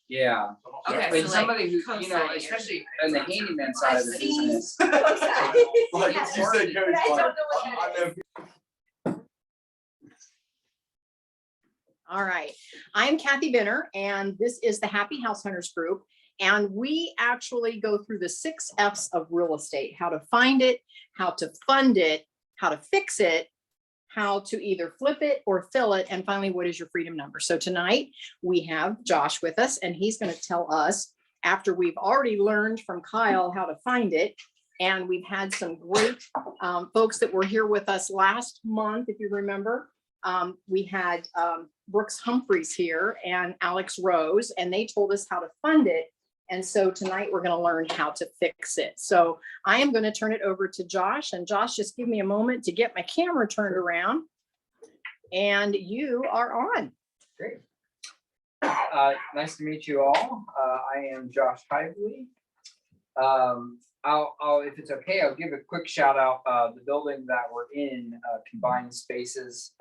Yeah. Okay, But so somebody who, like you know, co-sign especially on the handyman side of the business. Like you said, Cody's like, I know. All right, I'm Kathy Benner, and this is the Happy House Hunters Group. And we actually go through the 6 F's of real estate: how to find it, how to fund it, how to fix it, how to either flip it or fill it, and finally, what is your freedom number? So tonight we have Josh with us, and he's going to tell us, after we've already learned from Kyle how to find it, and we've had some great folks that were here with us last month, if you remember. We had Brooks Humphreys here and Alex Rose, and they told us how to fund it. And so tonight we're going to learn how to fix it. So I am going to turn it over to Josh, and Josh, just give me a moment to get my camera turned around, and you are on. Great. Nice to meet you all. I am Josh Hively. If it's okay, I'll give a quick shout out. The building that we're in, Combined Spaces.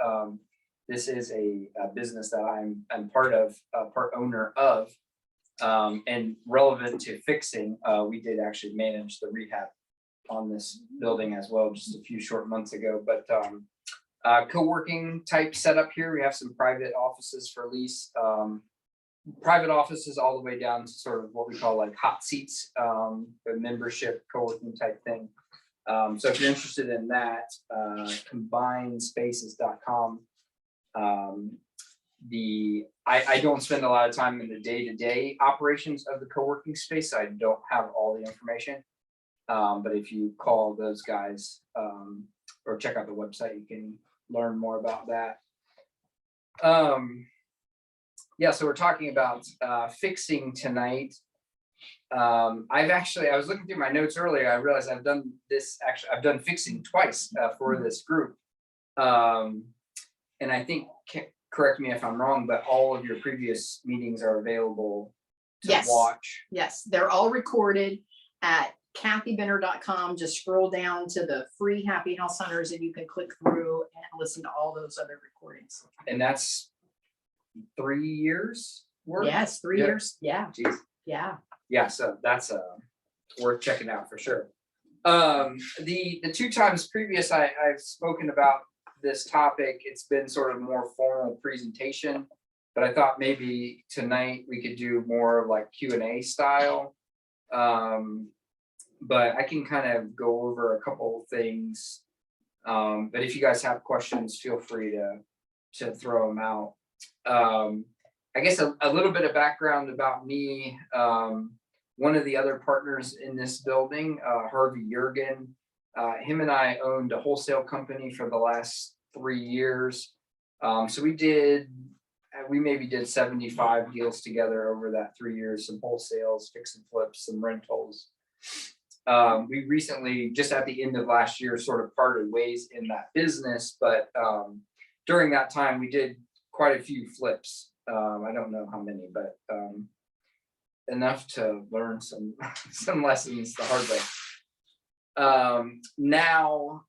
This is a business that I'm part of, part owner of, and relevant to fixing. We did actually manage the rehab on this building as well, just a few short months ago. But co-working type setup here. We have some private offices for lease. Private offices all the way down to sort of what we call like hot seats, a membership co-working type thing. So if you're interested in that, combinedspaces.com. I don't spend a lot of time in the day-to-day operations of the co-working space. So I don't have all the information. But if you call those guys or check out the website, you can learn more about that. Yeah, so we're talking about fixing tonight. I was looking through my notes earlier. I realized I've done this, I've done fixing twice for this group. And I think, correct me if I'm wrong, but all of your previous meetings are available to watch. Yes, they're all recorded at kathybenner.com. Just scroll down to the free Happy House Hunters, and you can click through and listen to all those other recordings. And that's 3 years worth? Yes, 3 years. Yeah. Jeez. Yeah. Yeah, so that's worth checking out for sure. The 2 times previous I've spoken about this topic, it's been sort of more formal presentation, but I thought maybe tonight we could do more like Q&A style. But I can kind of go over a couple of things. But if you guys have questions, feel free to throw them out. I guess a little bit of background about me. One of the other partners in this building, Harvey Jurgen, him and I owned a wholesale company for the last 3 years. So we maybe did 75 deals together over that 3 years, some wholesales, fix and flips, some rentals. We recently, just at the end of last year, sort of parted ways in that business, but during that time we did quite a few flips. I don't know how many, but enough to learn some lessons the hard way. Now,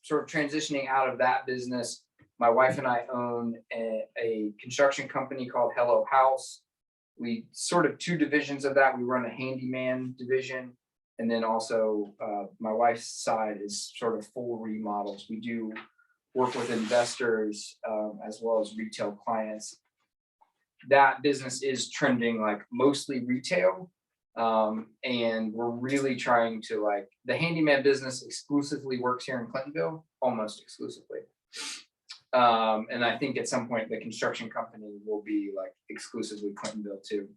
sort of transitioning out of that business, my wife and I own a construction company called Hello House. We sort of 2 divisions of that. We run a handyman division, and then also my wife's side is sort of full remodels. We do work with investors as well as retail clients. That business is trending like mostly retail. And we're really trying to, like, the handyman business exclusively works here in Clintonville, almost exclusively. And I think at some point the construction company will be like exclusively Clintonville too.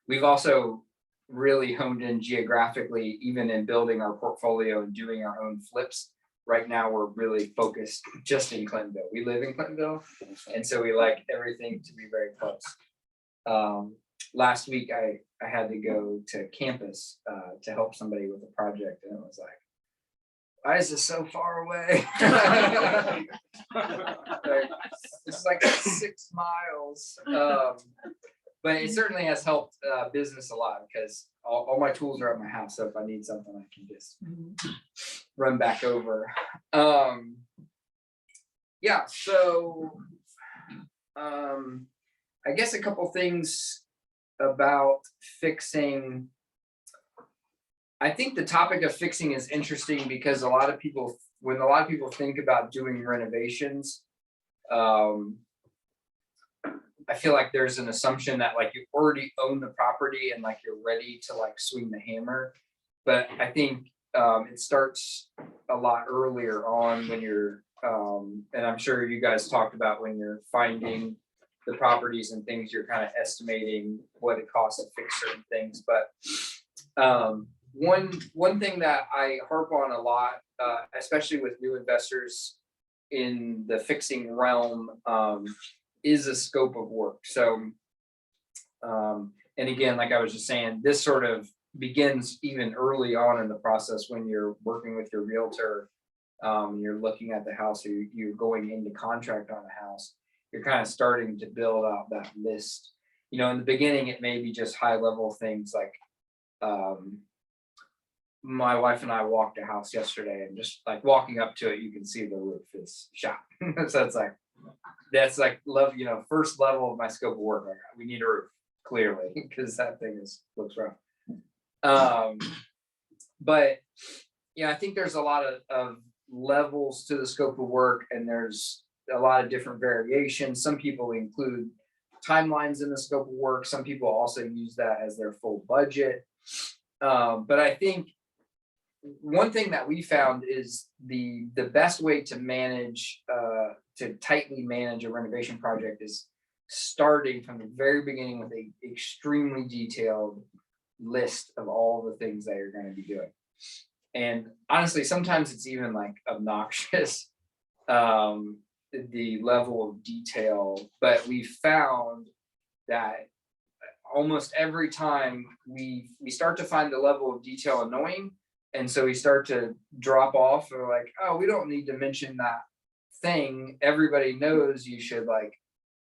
We've also really honed in geographically, even in building our portfolio and doing our own flips. Right now, we're really focused just in Clintonville. We live in Clintonville, and so we like everything to be very close. Last week, I had to go to campus to help somebody with a project, and it was like, why is this so far away? It's like 6 miles. But it certainly has helped business a lot, because all my tools are at my house. So if I need something, I can just run back over. Yeah, so I guess a couple things about fixing. I think the topic of fixing is interesting because when a lot of people think about doing renovations, I feel like there's an assumption that like you already own the property and like you're ready to like swing the hammer. But I think it starts a lot earlier on when you're, and I'm sure you guys talked about when you're finding the properties and things, you're kind of estimating what it costs to fix certain things. But one thing that I harp on a lot, especially with new investors in the fixing realm, is a scope of work. So, and again, like I was just saying, this sort of begins even early on in the process when you're working with your realtor, you're looking at the house, or you're going into contract on a house, you're kind of starting to build out that list. You know, in the beginning, it may be just high level things like, my wife and I walked a house yesterday, and just like walking up to it, you can see the roof is shot. So it's like, that's like love, you know, first level of my scope of work. Like, we need a roof, clearly, because that thing looks rough. But yeah, I think there's a lot of levels to the scope of work, and there's a lot of different variations. Some people include timelines in the scope of work. Some people also use that as their full budget. But I think one thing that we found is the best way to manage, to tightly manage a renovation project is starting from the very beginning with a extremely detailed list of all the things that you're going to be doing. And honestly, sometimes it's even like obnoxious, the level of detail, but we found that almost every time we start to find the level of detail annoying, and so we start to drop off, or like, oh, we don't need to mention that thing. Everybody knows you should like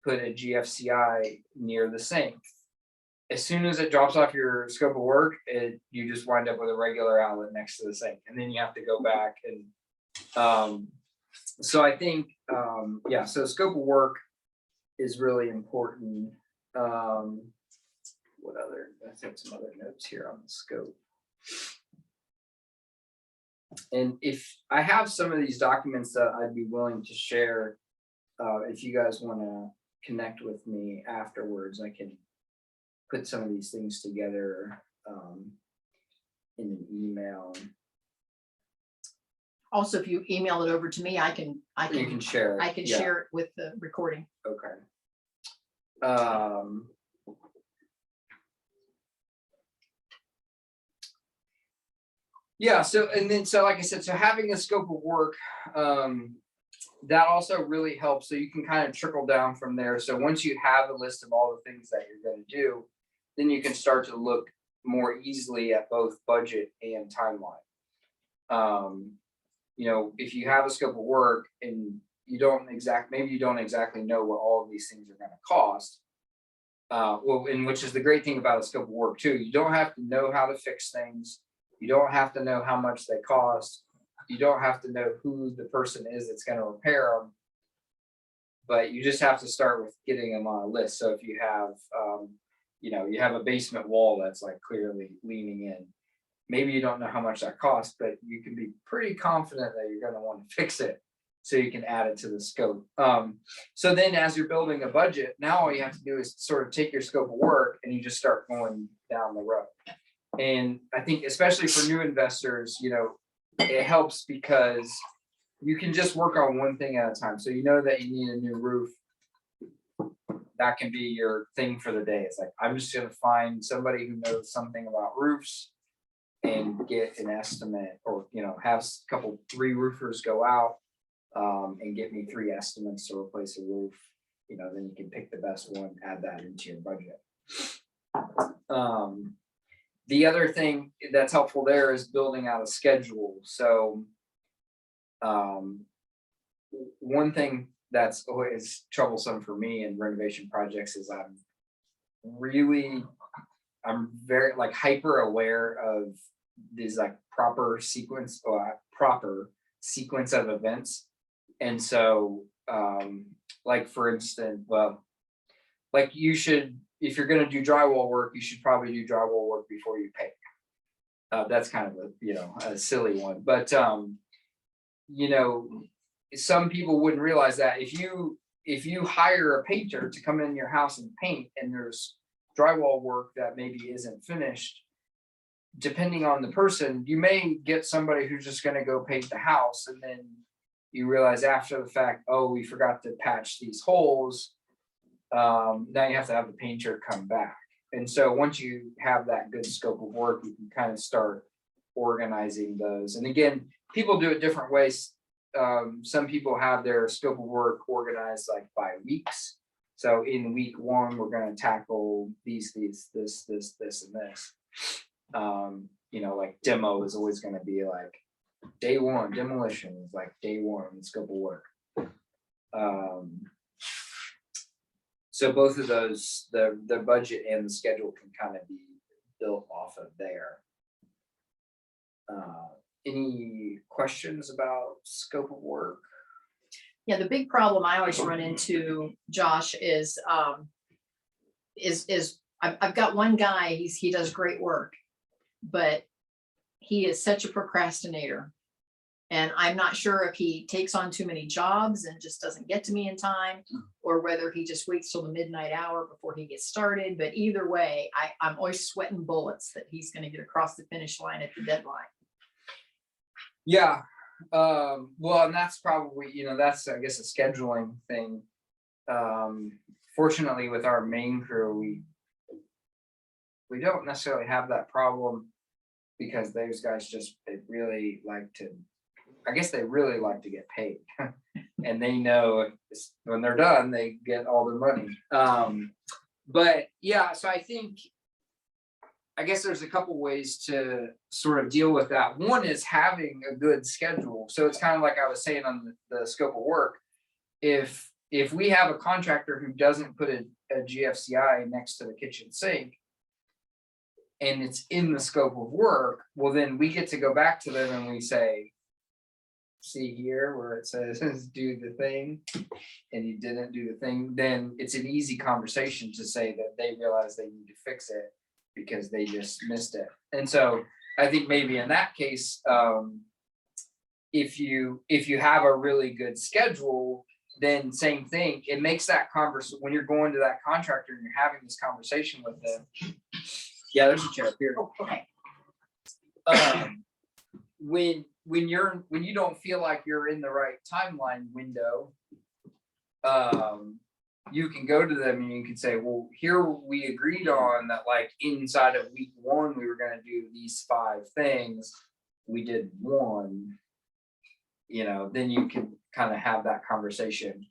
put a GFCI near the sink. As soon as it drops off your scope of work, you just wind up with a regular outlet next to the sink, and then you have to go back. And so I think, yeah, so scope of work is really important. What other, I think some other notes here on the scope. And if I have some of these documents that I'd be willing to share, if you guys want to connect with me afterwards, I can put some of these things together in an email. Also, if you email it over to me, You can share it. I can Yeah. share it with the recording. Okay. Yeah, so like I said, so having a scope of work, that also really helps. So you can kind of trickle down from there. So once you have a list of all the things that you're going to do, then you can start to look more easily at both budget and timeline. You know, if you have a scope of work and maybe you don't exactly know what all of these things are going to cost. Well, and which is the great thing about a scope of work too. You don't have to know how to fix things. You don't have to know how much they cost. You don't have to know who the person is that's going to repair them. But you just have to start with getting them on a list. So if you have, you know, you have a basement wall that's like clearly leaning in. Maybe you don't know how much that costs, but you can be pretty confident that you're going to want to fix it, so you can add it to the scope. So then as you're building a budget, now all you have to do is sort of take your scope of work and you just start going down the road. And I think especially for new investors, you know, it helps because you can just work on one thing at a time. So you know that you need a new roof. That can be your thing for the day. It's like, I'm just going to find somebody who knows something about roofs and get an estimate, or, you know, have three roofers go out and get me 3 estimates to replace a roof. You know, then you can pick the best one, add that into your budget. The other thing that's helpful there is building out a schedule. So one thing that's always troublesome for me in renovation projects is I'm very like hyper aware of these like proper sequence of events. And so like for instance, well, like you should, if you're gonna do drywall work, you should probably do drywall work before you paint. That's kind of a, you know, a silly one, but you know, some people wouldn't realize that if you hire a painter to come in your house and paint, and there's drywall work that maybe isn't finished, depending on the person, you may get somebody who's just going to go paint the house, and then you realize after the fact, oh, we forgot to patch these holes. Now you have to have the painter come back. And so once you have that good scope of work, you can kind of start organizing those. And again, people do it different ways. Some people have their scope of work organized like by weeks. So in week 1, we're going to tackle this, and this. You know, like demo is always going to be like day 1, demolition is like day 1 scope of work. So both of those, the budget and the schedule can kind of be built off of there. Any questions about scope of work? Yeah, the big problem I always run into, Josh, is I've got one guy, he does great work, but he is such a procrastinator. And I'm not sure if he takes on too many jobs and just doesn't get to me in time, or whether he just waits till the midnight hour before he gets started. But either way, I'm always sweating bullets that he's going to get across the finish line at the deadline. Yeah. Well, and that's probably, you know, that's, I guess, a scheduling thing. Fortunately, with our main crew, we don't necessarily have that problem, because those guys just, they really like to, I guess they really like to get paid. And they know when they're done, they get all their money. But yeah, so I guess there's a couple ways to sort of deal with that. One is having a good schedule. So it's kind of like I was saying on the scope of work. If we have a contractor who doesn't put a GFCI next to the kitchen sink, and it's in the scope of work, well, then we get to go back to them and we say, see here where it says do the thing, and you didn't do the thing, then it's an easy conversation to say that they realize they need to fix it because they just missed it. And so I think maybe in that case, if you have a really good schedule, then same thing, it makes that conversation when you're going to that contractor and you're having this conversation with them. Yeah, there's a chair up here. Oh, okay. When you don't feel like you're in the right timeline window, you can go to them and you can say, well, here we agreed on that, like inside of week 1, we were going to do these 5 things. We did 1, you know, then you can kind of have that conversation.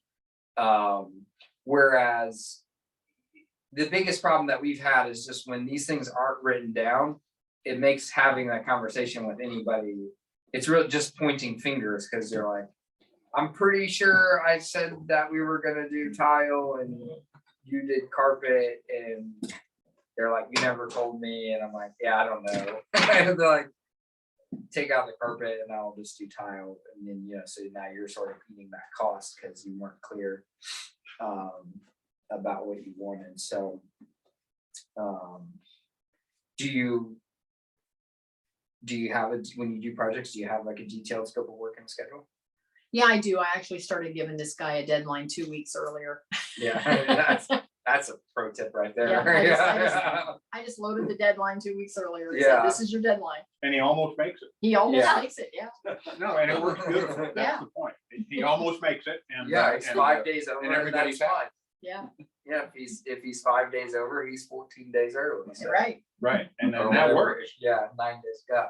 Whereas the biggest problem that we've had is just when these things aren't written down, it makes having that conversation with anybody, it's really just pointing fingers, because they're like, I'm pretty sure I said that we were gonna do tile and you did carpet, and they're like, you never told me, and I'm like, yeah, I don't know. And they're like, take out the carpet and I'll just do tile, and then, you know, so now you're sort of eating that cost because you weren't clear about what you wanted. So do you have it when you do projects? Do you have like a detailed scope of work and schedule? Yeah, I do. I actually started giving this guy a deadline 2 weeks earlier. Yeah, that's a pro tip right there. Yeah, I just loaded the deadline 2 weeks earlier and said, this is your deadline. And he almost makes it. He almost makes it, yeah. No, and it works beautiful. That's Yeah. the point. He almost makes it. And Yeah, it's 5 days over, and everybody's fine. Yeah. Yeah, if he's 5 days over, he's 14 days early. So. Right. Right, and then Or that whatever. works. Yeah, 9 days. Yeah.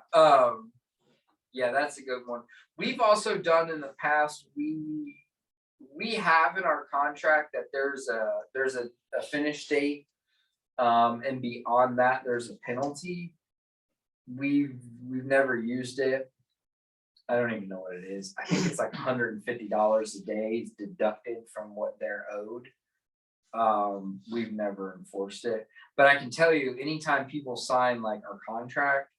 Yeah, that's a good one. We've also done in the past, we have in our contract that there's a finish date, and beyond that there's a penalty. We've never used it. I don't even know what it is. I think it's like $150 a day deducted from what they're owed. We've never enforced it, but I can tell you, anytime people sign like our contract,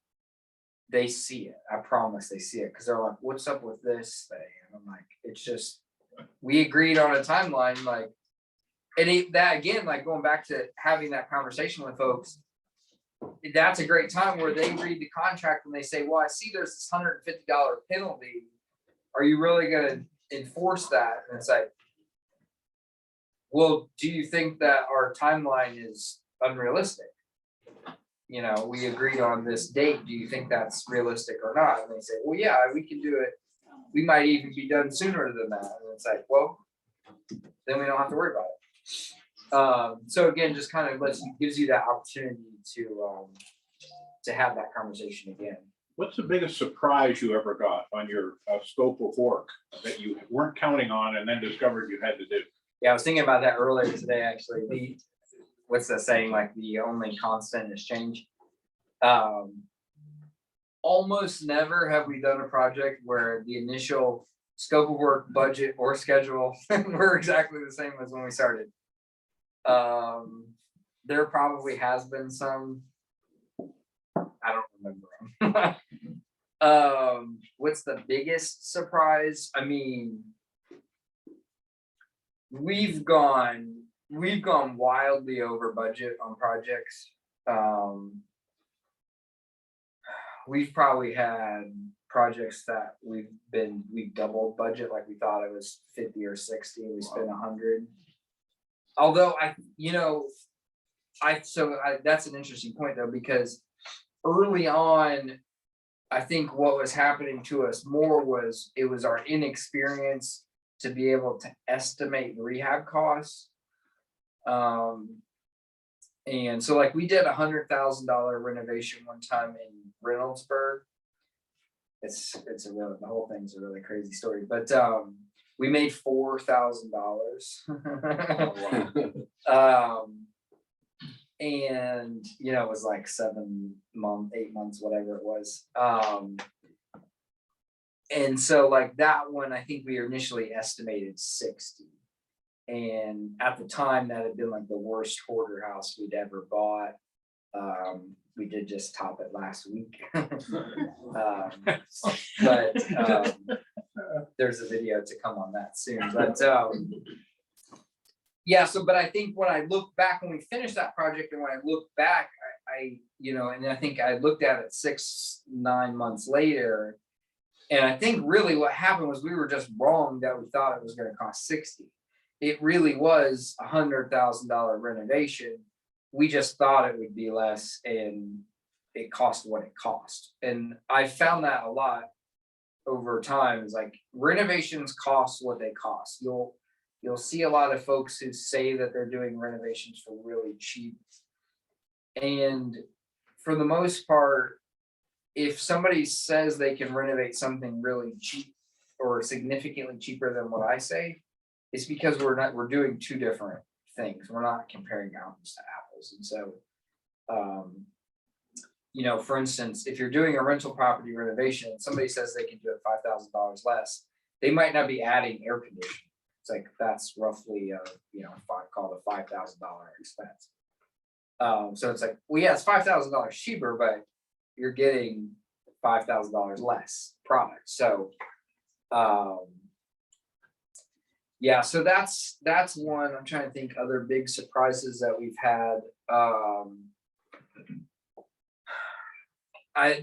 they see it. I promise they see it, because they're like, what's up with this thing? And I'm like, it's just, we agreed on a timeline, like, and that again, like going back to having that conversation with folks, that's a great time where they read the contract and they say, well, I see there's this $150 penalty. Are you really going to enforce that? And it's like, well, do you think that our timeline is unrealistic? You know, we agreed on this date. Do you think that's realistic or not? And they say, well, yeah, we can do it. We might even be done sooner than that. And it's like, well, then we don't have to worry about it. So again, just kind of gives you that opportunity to have that conversation again. What's the biggest surprise you ever got on your scope of work that you weren't counting on and then discovered you had to do? Yeah, I was thinking about that earlier today, actually. What's that saying? Like the only constant is change. Almost never have we done a project where the initial scope of work, budget, or schedule were exactly the same as when we started. There probably has been some. I don't remember them. What's the biggest surprise? I mean, we've gone wildly over budget on projects. We've probably had projects that we've doubled budget, like we thought it was 50 or 60, we spent 100. Although that's an interesting point though, because early on, I think what was happening to us more was it was our inexperience to be able to estimate rehab costs. And so like we did $100,000 renovation one time in Reynoldsburg. It's the whole thing's a really crazy story, but we made $4,000. And it was like 7 months, 8 months, whatever it was. And so like that one, I think we initially estimated 60. And at the time that had been like the worst hoarder house we'd ever bought. We did just top it last week. But there's a video to come on that soon. But yeah, but I think when I look back, when we finished that project and when I look back, and I think I looked at it 6-9 months later, and I think really what happened was we were just wrong that we thought it was going to cost 60. It really was $100,000 renovation. We just thought it would be less, and it cost what it cost. And I found that a lot over time. Is like renovations cost what they cost. You'll see a lot of folks who say that they're doing renovations for really cheap. And for the most part, if somebody says they can renovate something really cheap or significantly cheaper than what I say, it's because we're doing two different things. We're not comparing apples to apples. And so, for instance, if you're doing a rental property renovation, somebody says they can do it $5,000 less, they might not be adding air conditioning. It's like, that's roughly called a $5,000 expense. So it's like, well, yeah, it's $5,000 cheaper, but you're getting $5,000 less product. So, yeah, so that's one. I'm trying to think other big surprises that we've had.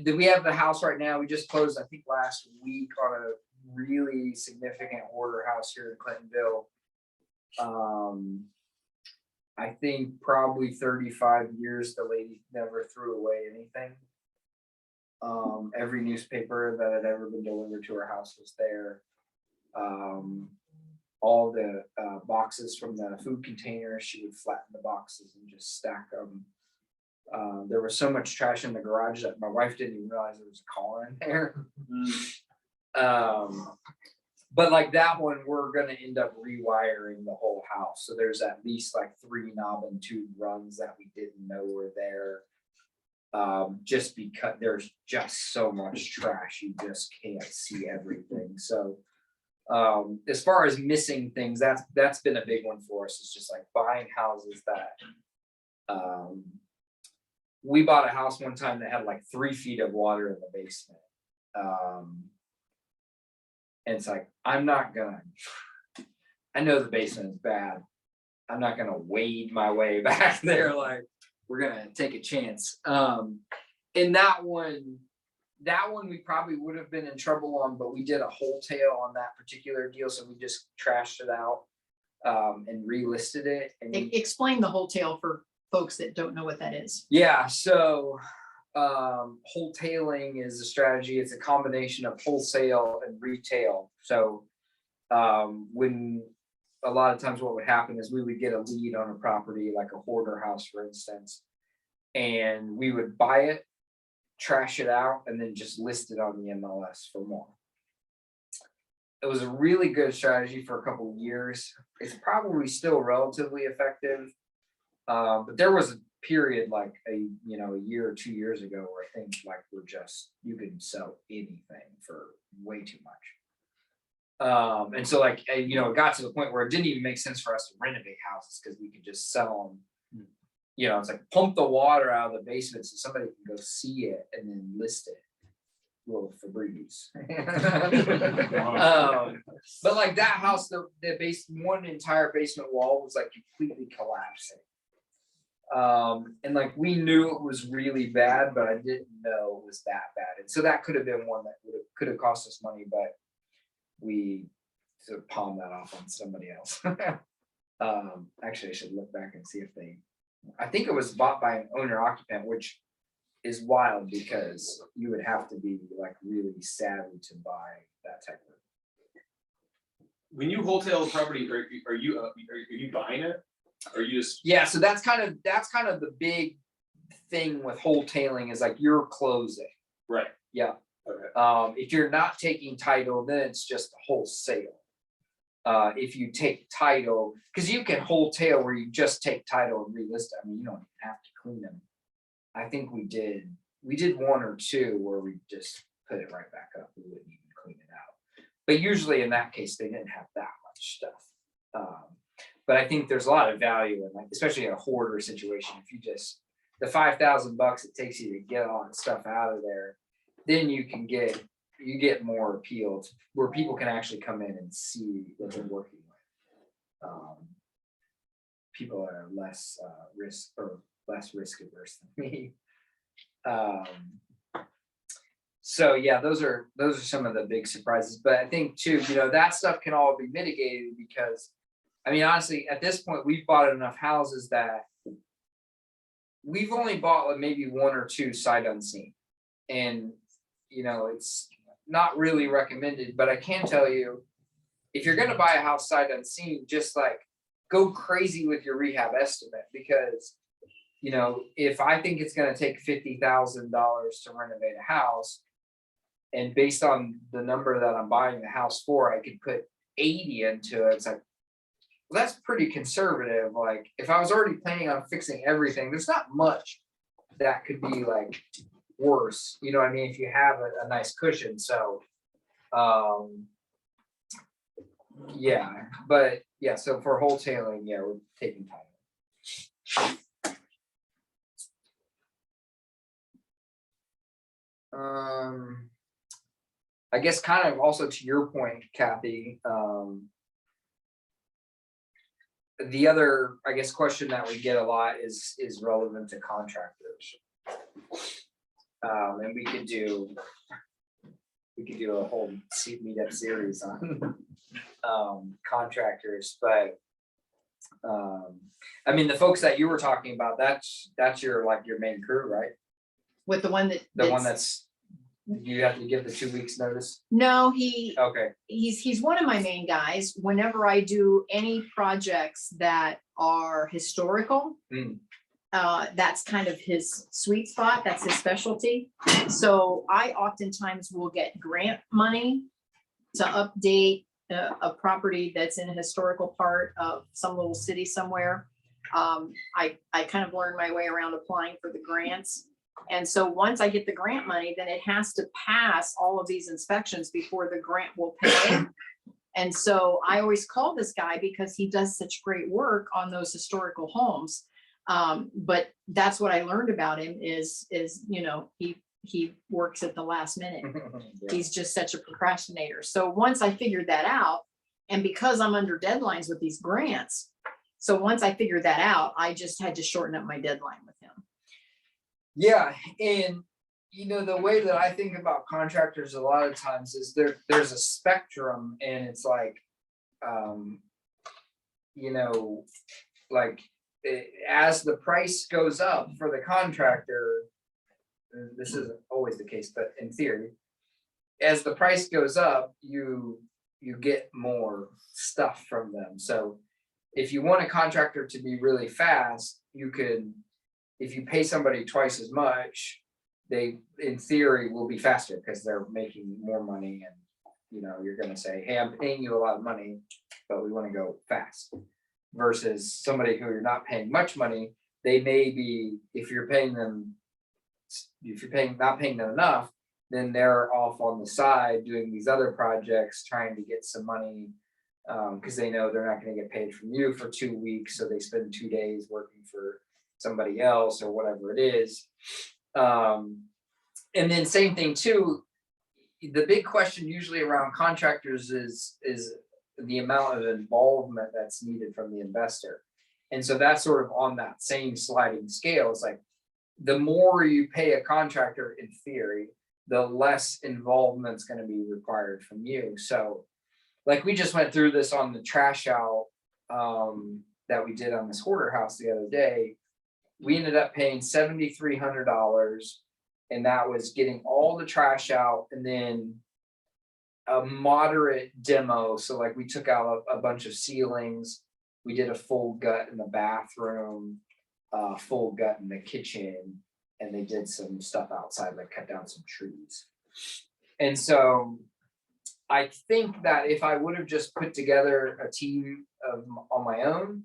We have the house right now. We just closed, I think, last week on a really significant hoarder house here in Clintonville. I think probably 35 years the lady never threw away anything. Every newspaper that had ever been delivered to her house was there. All the boxes from the food containers, she would flatten the boxes and just stack them. There was so much trash in the garage that my wife didn't even realize there was a car in there. But like that one, we're gonna end up rewiring the whole house. So there's at least like 3 knob and tube runs that we didn't know were there. Just because there's just so much trash, you just can't see everything. So as far as missing things, that's been a big one for us. It's just like buying houses that we bought a house one time that had like 3 feet of water in the basement. And it's like, I'm not gonna I know the basement is bad. I'm not gonna wade my way back there, like, we're gonna take a chance. And that one we probably would have been in trouble on, but we did a wholesale on that particular deal, so we just trashed it out and relisted it. And Explain the wholesale for folks that don't know what that is. yeah, so wholetailing is a strategy. It's a combination of wholesale and retail. So when a lot of times what would happen is we would get a lead on a property, like a hoarder house, for instance, and we would buy it, trash it out, and then just list it on the MLS for more. It was a really good strategy for a couple of years. It's probably still relatively effective. But there was a period like a year or 2 years ago where I think like you could sell anything for way too much. And so like, it got to the point where it didn't even make sense for us to renovate houses because we could just sell them. It's like pump the water out of the basement so somebody can go see it and then list it. Little Febreze. But like that house, the one entire basement wall was like completely collapsing. And like we knew it was really bad, but I didn't know it was that bad. And so that could have been one that could have cost us money, but we sort of palmed that off on somebody else. Actually, I should look back and see if I think it was bought by an owner occupant, which is wild because you would have to be like really savvy to buy that type of. When you wholesale a property, are you buying it? Or you just Yeah, so that's kind of the big thing with wholetailing is like you're closing. right? Yeah. Okay. If you're not taking title, then it's just a wholesale. If you take title, because you can wholesale where you just take title and relist it. I mean, you don't even have to clean them. I think we did one or two where we just put it right back up. We wouldn't even clean it out. But usually in that case, they didn't have that much stuff. But I think there's a lot of value in like, especially in a hoarder situation. If you just the $5,000 it takes you to get all that stuff out of there, then you get more appeal to where people can actually come in and see what they're working with. People are less risk averse than me. So yeah, those are some of the big surprises. But I think too, that stuff can all be mitigated because, I mean, honestly, at this point, we've bought enough houses that we've only bought like maybe one or two sight unseen, and it's not really recommended. But I can tell you, if you're going to buy a house sight unseen, just like go crazy with your rehab estimate because if I think it's going to take $50,000 to renovate a house, and based on the number that I'm buying the house for, I could put 80 into it. It's like, well, that's pretty conservative. Like if I was already planning on fixing everything, there's not much that could be like worse. You know what I mean? If you have a nice cushion. So, yeah, but yeah, so for wholetailing, yeah, we're taking time. I guess kind of also to your point, Kathy, the other, I guess, question that we get a lot is relevant to contractors. And we could do a whole meetup series on contractors, but I mean, the folks that you were talking about, that's your main crew, right? With the one that's you have to give the 2 weeks notice. No, Okay. He's one of my main guys. Whenever I do any projects that are historical, that's kind of his sweet spot. That's his specialty. So I oftentimes will get grant money to update a property that's in a historical part of some little city somewhere. I kind of learned my way around applying for the grants. And so once I get the grant money, then it has to pass all of these inspections before the grant will pay. And so I always call this guy because he does such great work on those historical homes. But that's what I learned about him is he works at the last minute. Yeah. He's just such a procrastinator. So once I figured that out, And because I'm under deadlines with these grants, so once I figured that out, I just had to shorten up my deadline with him. Yeah, and you know, the way that I think about contractors a lot of times is there's a spectrum, and it's like, you know, like as the price goes up for the contractor, this isn't always the case, but in theory, as the price goes up, you get more stuff from them. So if you want a contractor to be really fast, you could, if you pay somebody twice as much, they in theory will be faster because they're making more money, and you know, you're gonna say, hey, I'm paying you a lot of money, but we want to go fast. Versus somebody who you're not paying much money, they may be, if you're not paying them enough, then they're off on the side doing these other projects, trying to get some money, because they know they're not going to get paid from you for 2 weeks, so they spend 2 days working for somebody else or whatever it is. And then same thing too, the big question usually around contractors is the amount of involvement that's needed from the investor. And so that's sort of on that same sliding scale. It's like, the more you pay a contractor in theory, the less involvement's going to be required from you. So like we just went through this on the trash out that we did on this hoarder house the other day. We ended up paying $7,300, and that was getting all the trash out and then a moderate demo. So like we took out a bunch of ceilings, we did a full gut in the bathroom, full gut in the kitchen, and they did some stuff outside, like cut down some trees. And so I think that if I would have just put together a team on my own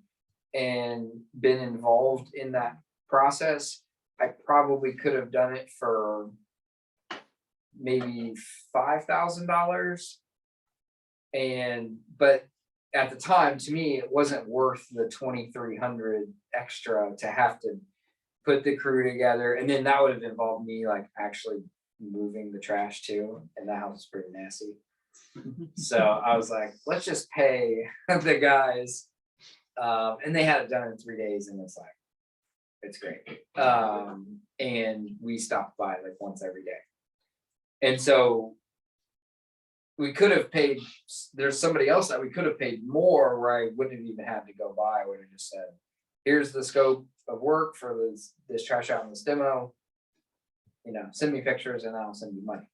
and been involved in that process, I probably could have done it for maybe $5,000. But at the time, to me, it wasn't worth the $2,300 extra to have to put the crew together. And then that would have involved me like actually moving the trash too. And that house is pretty nasty. So I was like, let's just pay the guys. And they had it done in 3 days, and it's like, it's great. And we stopped by like once every day. And so we could have paid, there's somebody else that we could have paid more, where I wouldn't have even had to go by. I would have just said, here's the scope of work for this trash out in this demo, you know, send me pictures and I'll send you money.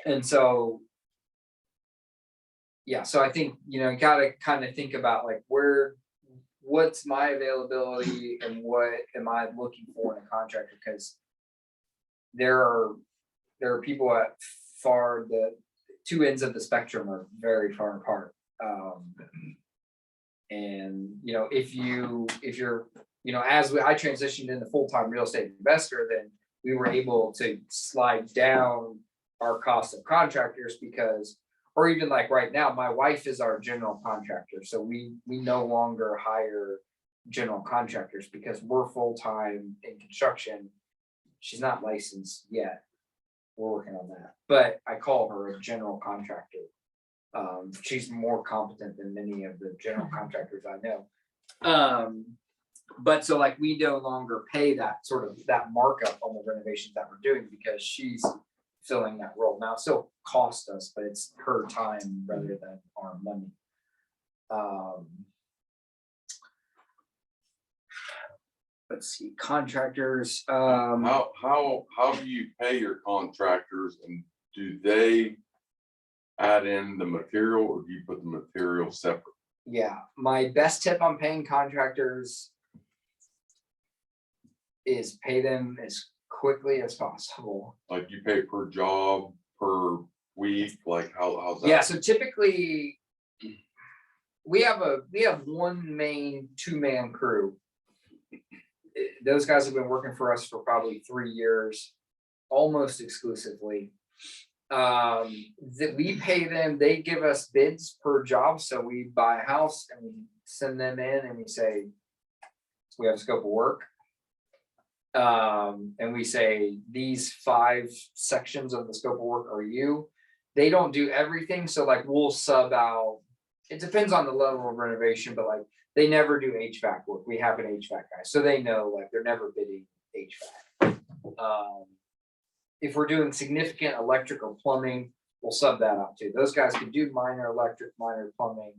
And so, yeah, so I think, you know, you gotta kind of think about like what's my availability and what am I looking for in a contractor? Because there are people at the two ends of the spectrum are very far apart. And you know, if you're, you know, I transitioned into full-time real estate investor, then we were able to slide down our cost of contractors because, or even like right now, my wife is our general contractor. So we no longer hire general contractors because we're full-time in construction. She's not licensed yet. We're working on that, but I call her a general contractor. She's more competent than many of the general contractors I know. But so like we no longer pay that sort of that markup on the renovations that we're doing because she's filling that role. Now it still costs us, but it's her time rather than our money. Let's see, contractors. How do you pay your contractors, and do they add in the material, or do you put the material separate? Yeah, my best tip on paying contractors is pay them as quickly as possible. Like you pay per job, per week, like how's that? Yeah, so typically we have one main 2-man crew. Those guys have been working for us for probably 3 years, almost exclusively. That we pay them, they give us bids per job. So we buy a house and we send them in and we say, we have a scope of work. And we say, these 5 sections of the scope of work are you. they don't do everything. So like we'll sub out, it depends on the level of renovation, but like they never do HVAC work. We have an HVAC guy, so they know like they're never bidding HVAC. If we're doing significant electrical plumbing, we'll sub that out too. Those guys can do minor electric, minor plumbing.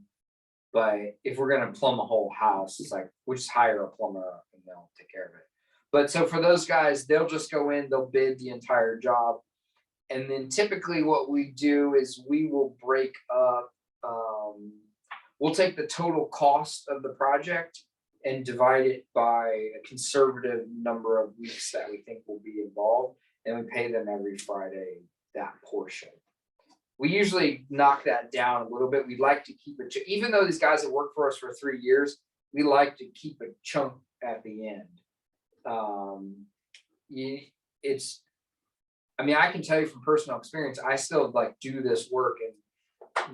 But if we're gonna plumb a whole house, it's like, we'll just hire a plumber and they'll take care of it. But so for those guys, they'll just go in, they'll bid the entire job. And then typically what we do is we will break up, we'll take the total cost of the project and divide it by a conservative number of weeks that we think will be involved. And we pay them every Friday that portion. We usually knock that down a little bit. We like to keep it, even though these guys have worked for us for 3 years, we like to keep a chunk at the end. I mean, I can tell you from personal experience, I still like do this work, and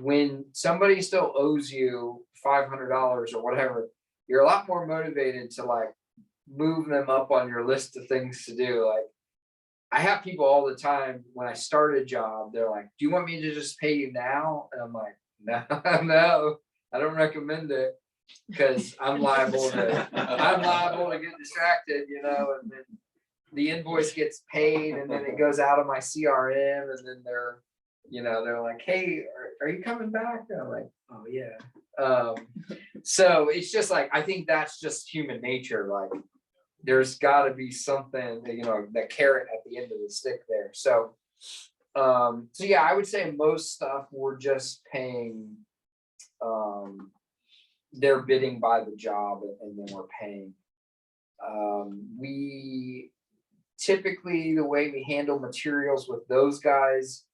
when somebody still owes you $500 or whatever, you're a lot more motivated to like move them up on your list of things to do. Like, I have people all the time when I start a job, they're like, do you want me to just pay you now? And I'm like, no, I don't recommend it, because I'm liable to get distracted, you know, and then the invoice gets paid and then it goes out of my CRM, and then they're like, hey, are you coming back? And I'm like, oh yeah. So it's just like, I think that's just human nature. Like, there's got to be something, that carrot at the end of the stick there. So, yeah, I would say most stuff we're just paying, they're bidding by the job, and then we're paying. We typically, the way we handle materials with those guys,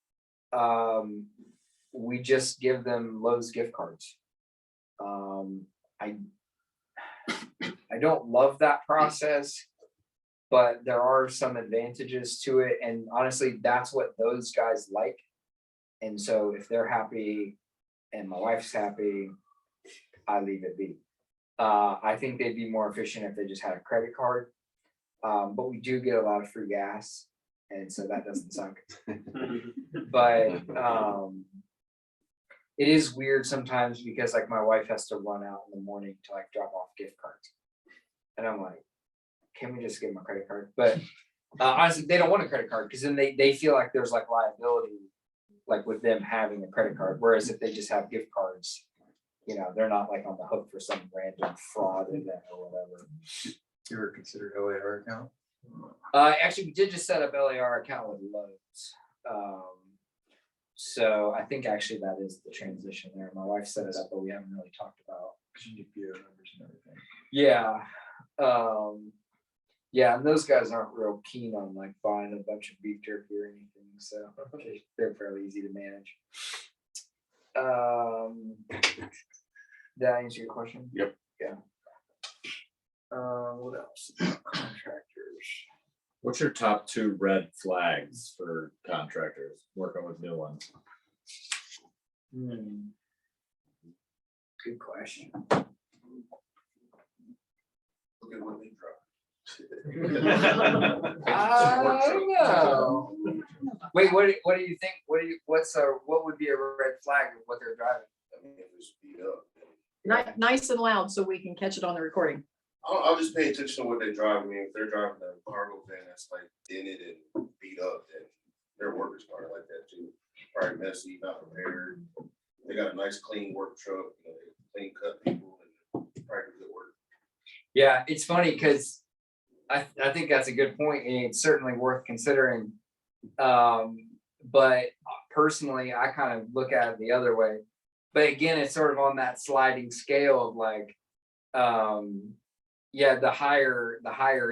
we just give them Lowe's gift cards. I don't love that process, but there are some advantages to it. And honestly, that's what those guys like. And so if they're happy and my wife's happy, I leave it be. I think they'd be more efficient if they just had a credit card. But we do get a lot of free gas, and so that doesn't suck. But it is weird sometimes, because like my wife has to run out in the morning to like drop off gift cards. And I'm like, can we just give them a credit card? But honestly, they don't want a credit card, because then they feel like there's like liability, like with them having a credit card. Whereas if they just have gift cards, they're not like on the hook for some random fraud event or whatever. You ever considered LAR account? Actually, we did just set up LAR account with Lowe's. So I think actually that is the transition there. My wife set it up, but we haven't really talked about. Because you need PO numbers and everything. Yeah. Yeah, and those guys aren't real keen on like buying a bunch of beef jerky or anything, so they're fairly easy to manage. Did I answer your question? Yep. Yeah. What else? Contractors. What's your top 2 red flags for contractors working with new ones? Good question. Look at what they drop. I don't know. Wait, what do you think? What would be a red flag of what they're driving? I mean, if it's speed up. Nice and loud so we can catch it on the recording. I'll just pay attention to what they drive. I mean, if they're driving a cargo van that's like dented and beat up, then their work is probably like that too. Probably messy, not prepared. They got a nice clean work truck, they clean cut people, and probably good work. Yeah, it's funny because I think that's a good point, and it's certainly worth considering. But personally, I kind of look at it the other way. But again, it's sort of on that sliding scale of like, yeah, the higher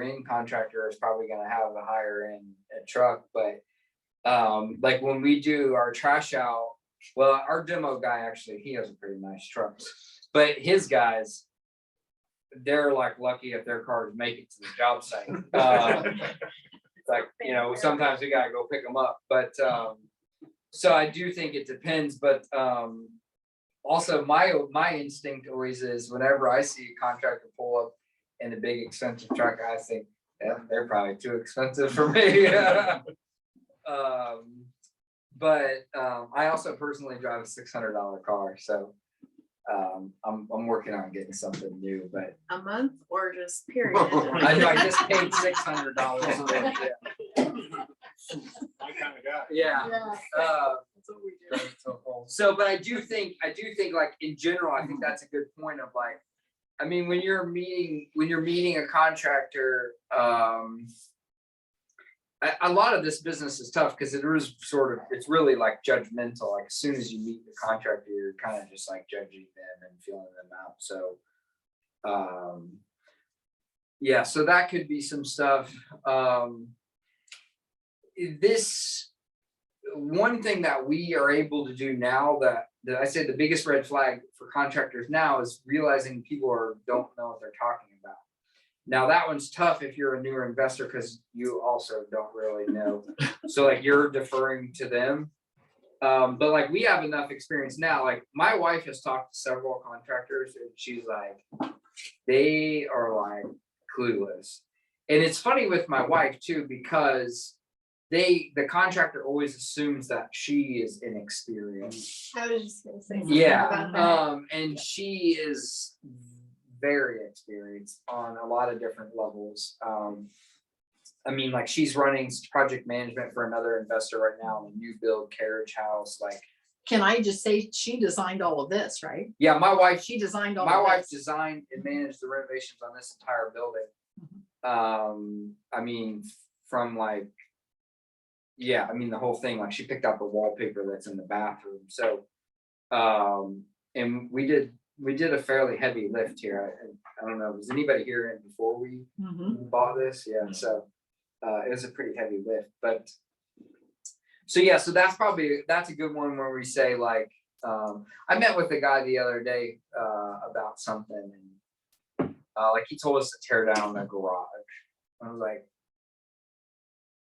end contractor is probably going to have a higher end truck. But like when we do our trash out, well, our demo guy, actually, he has a pretty nice truck, but his guys, they're like lucky if their cars make it to the job site. It's like, sometimes we gotta go pick them up, but so I do think it depends. But also my instinct always is, whenever I see a contractor pull up in a big expensive truck, I think, yeah, they're probably too expensive for me. But I also personally drive a $600 car, so I'm working on getting something new. But A month or just period? I know I just paid $600. My kind of guy. Yeah. That's what we do. So, but I do think like in general, I think that's a good point of like, I mean, when you're meeting a contractor, a lot of this business is tough because it's really like judgmental. Like as soon as you meet the contractor, you're kind of just like judging them and feeling them out. So, yeah, so that could be some stuff. This one thing that we are able to do now that I said the biggest red flag for contractors now is realizing people don't know what they're talking about. Now that one's tough if you're a newer investor because you also don't really know. So like you're deferring to them. But like we have enough experience now. Like my wife has talked to several contractors and she's like, they are like clueless. And it's funny with my wife too, because the contractor always assumes that she is inexperienced. I was just gonna say something Yeah. about that. And she is very experienced on a lot of different levels. I mean, like she's running project management for another investor right now in a new build carriage house. Like, Can I just say she designed all of this, right? yeah, my wife She designed all my of wife this. designed and managed the renovations on this entire building. I mean, from like, yeah, I mean, the whole thing, like she picked out the wallpaper that's in the bathroom. So, and we did a fairly heavy lift here. I don't know, was anybody here in before we Mhm. bought this? Yeah, so it was a pretty heavy lift, but so yeah, so that's a good one where we say like, I met with a guy the other day about something and like he told us to tear down the garage. I was like,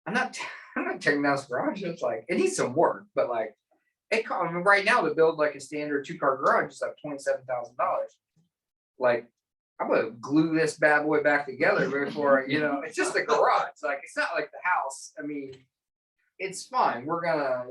I'm not tearing down this garage. It's like it needs some work, but like I mean, right now to build like a standard 2-car garage is like $27,000. Like I'm gonna glue this bad boy back together before it's just a garage. Like it's not like the house. I mean, it's fine. We're gonna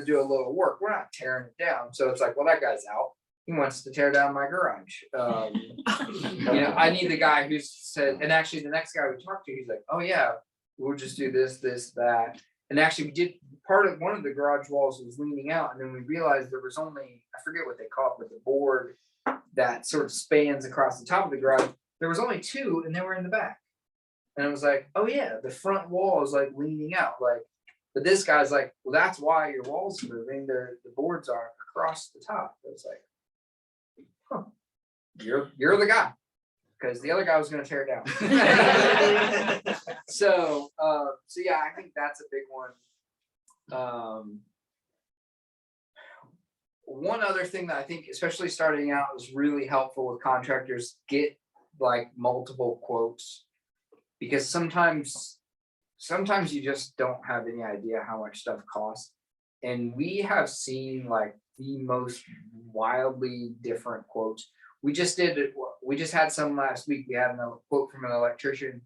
do a little work. We're not tearing it down. So it's like, well, that guy's out. He wants to tear down my garage. I need the guy who said, and actually the next guy we talked to, he's like, oh yeah, we'll just do this, that. And actually we did one of the garage walls was leaning out. And then we realized there was only, I forget what they call it, but the board that sort of spans across the top of the garage. There was only 2 and they were in the back. And I was like, oh yeah, the front wall is like leaning out. Like, but this guy's like, well, that's why your wall's moving. The boards are across the top. It was like, huh, you're the guy. Because the other guy was gonna tear it down. So yeah, I think that's a big one. One other thing that I think, especially starting out, is really helpful with contractors, get like multiple quotes. Because sometimes you just don't have any idea how much stuff costs. And we have seen like the most wildly different quotes. We just had some last week. We had a quote from an electrician,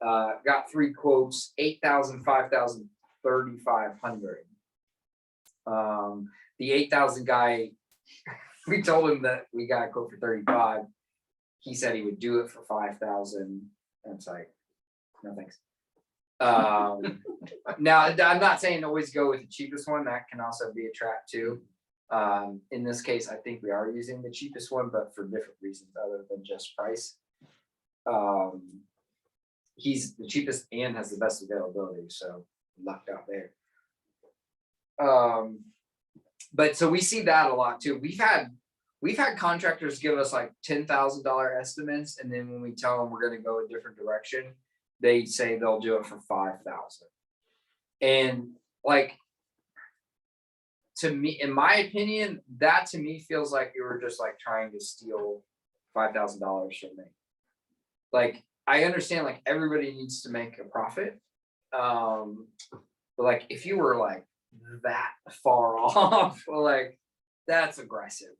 got 3 quotes, 8,000, 5,000, 3,500. The 8,000 guy, we told him that we got a quote for 35. He said he would do it for 5,000. And it's like, no thanks. Now I'm not saying always go with the cheapest one. That can also be a trap too. In this case, I think we are using the cheapest one, but for different reasons other than just price. He's the cheapest and has the best availability, so lucked out there. But so we see that a lot too. We've had contractors give us like $10,000 estimates, and then when we tell them we're going to go a different direction, they say they'll do it for 5,000. And like, to me, in my opinion, that to me feels like you were just like trying to steal $5,000 from me. Like, I understand like everybody needs to make a profit. But like if you were like that far off, like that's aggressive.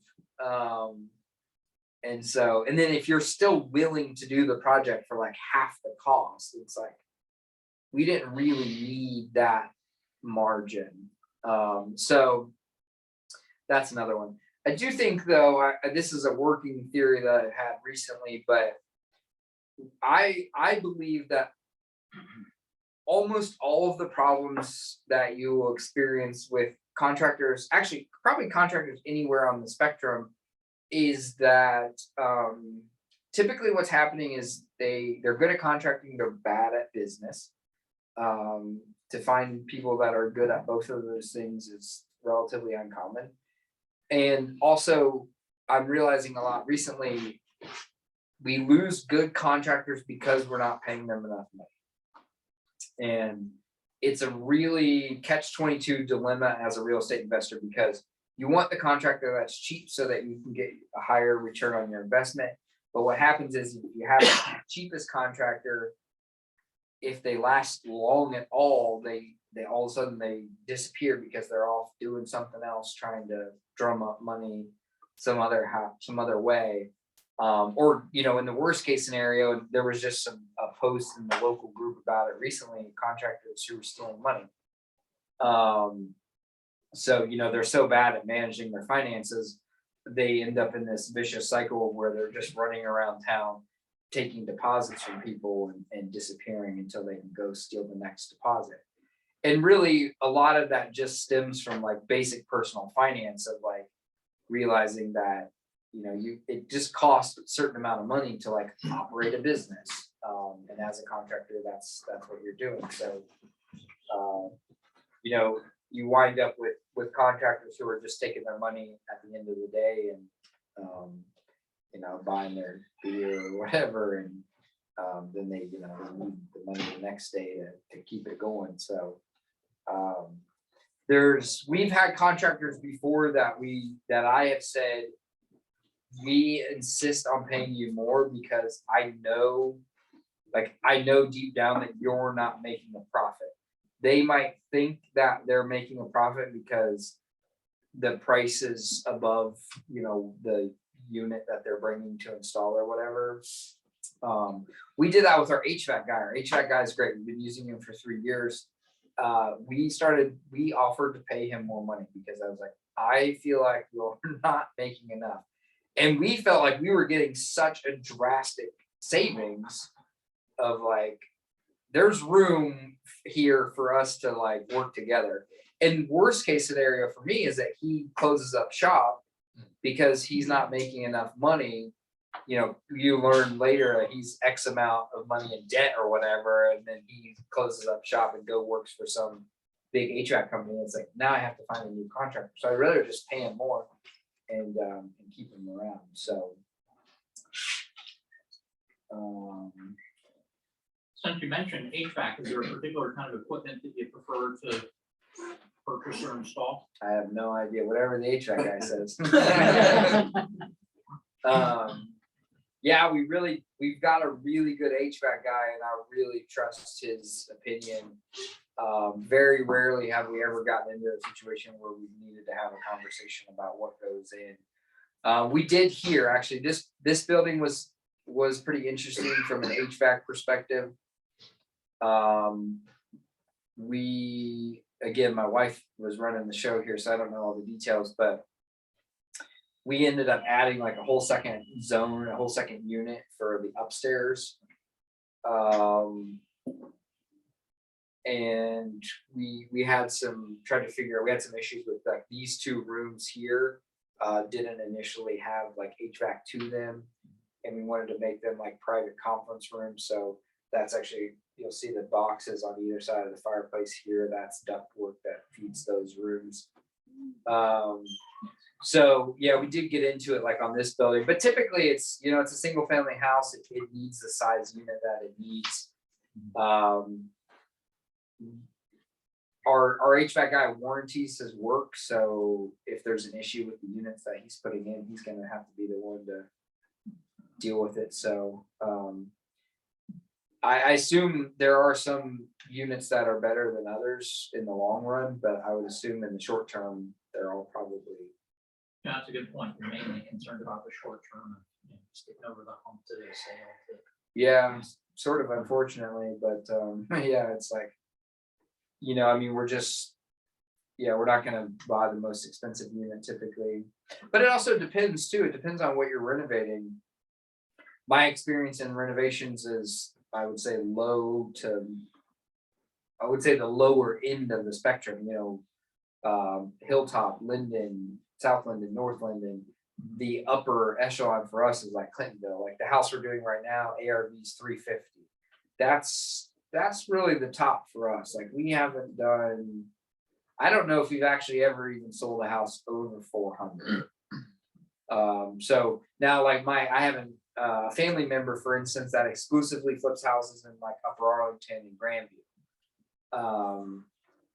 And then if you're still willing to do the project for like half the cost, it's like we didn't really need that margin. So that's another one. I do think though, this is a working theory that I've had recently, but I believe that almost all of the problems that you will experience with contractors, actually probably contractors anywhere on the spectrum, is that typically what's happening is they're good at contracting, they're bad at business. To find people that are good at both of those things is relatively uncommon. And also, I'm realizing a lot recently, we lose good contractors because we're not paying them enough money. And it's a really catch-22 dilemma as a real estate investor, because you want the contractor that's cheap so that you can get a higher return on your investment. But what happens is if you have the cheapest contractor, if they last long at all, they all of a sudden they disappear because they're off doing something else, trying to drum up money some other way. Or, you know, in the worst case scenario, there was just a post in the local group about it recently, contractors who were stealing money. So, you know, they're so bad at managing their finances, they end up in this vicious cycle where they're just running around town, taking deposits from people and disappearing until they can go steal the next deposit. And really, a lot of that just stems from like basic personal finance of like realizing that, you know, it just costs a certain amount of money to like operate a business. And as a contractor, that's what you're doing. So, you know, you wind up with contractors who are just taking their money at the end of the day and, you know, buying their beer or whatever. And then they, you know, they need the money the next day to keep it going. So we've had contractors before that I have said, we insist on paying you more because I know deep down that you're not making a profit. They might think that they're making a profit because the price is above, you know, the unit that they're bringing to install or whatever. We did that with our HVAC guy. Our HVAC guy is great. We've been using him for 3 years. We offered to pay him more money because I was like, I feel like you're not making enough. And we felt like we were getting such a drastic savings of like, there's room here for us to like work together. And worst case scenario for me is that he closes up shop because he's not making enough money. You know, you learn later that he's X amount of money in debt or whatever, and then he closes up shop and works for some big HVAC company. It's like, now I have to find a new contractor. So I'd rather just pay him more and keep him around. So since you mentioned HVAC, is there a particular kind of equipment that you prefer to purchase or install? I have no idea, whatever the HVAC guy says. Yeah, we've got a really good HVAC guy and I really trust his opinion. Very rarely have we ever gotten into a situation where we needed to have a conversation about what goes in. We did here, actually, this building was pretty interesting from an HVAC perspective. Again, my wife was running the show here, so I don't know all the details, but we ended up adding like a whole second zone, a whole second unit for the upstairs. And we had some issues with like these two rooms here, didn't initially have like HVAC to them. And we wanted to make them like private conference rooms. So that's actually, you'll see the boxes on either side of the fireplace here. That's ductwork that feeds those rooms. So yeah, we did get into it like on this building, but typically it's, you know, it's a single family house. It needs the size unit that it needs. Our HVAC guy warranties his work. So if there's an issue with the units that he's putting in, he's going to have to be the one to deal with it. So I assume there are some units that are better than others in the long run, but I would assume in the short term, they're all probably. Yeah, that's a good point. You're mainly concerned about the short term, and sticking over the hump to the sale. Yeah, sort of unfortunately, but yeah, it's like, you know, I mean, we're just, yeah, we're not gonna buy the most expensive unit typically. But it also depends too. It depends on what you're renovating. My experience in renovations is, I would say I would say the lower end of the spectrum, Hilltop, Linden, South Linden, North Linden. The upper echelon for us is like Clintonville, like the house we're doing right now, ARV's 350. That's really the top for us. Like we haven't done, I don't know if we've actually ever even sold a house over 400. So now like I have a family member, for instance, that exclusively flips houses in like Upper Arlington and Grandview.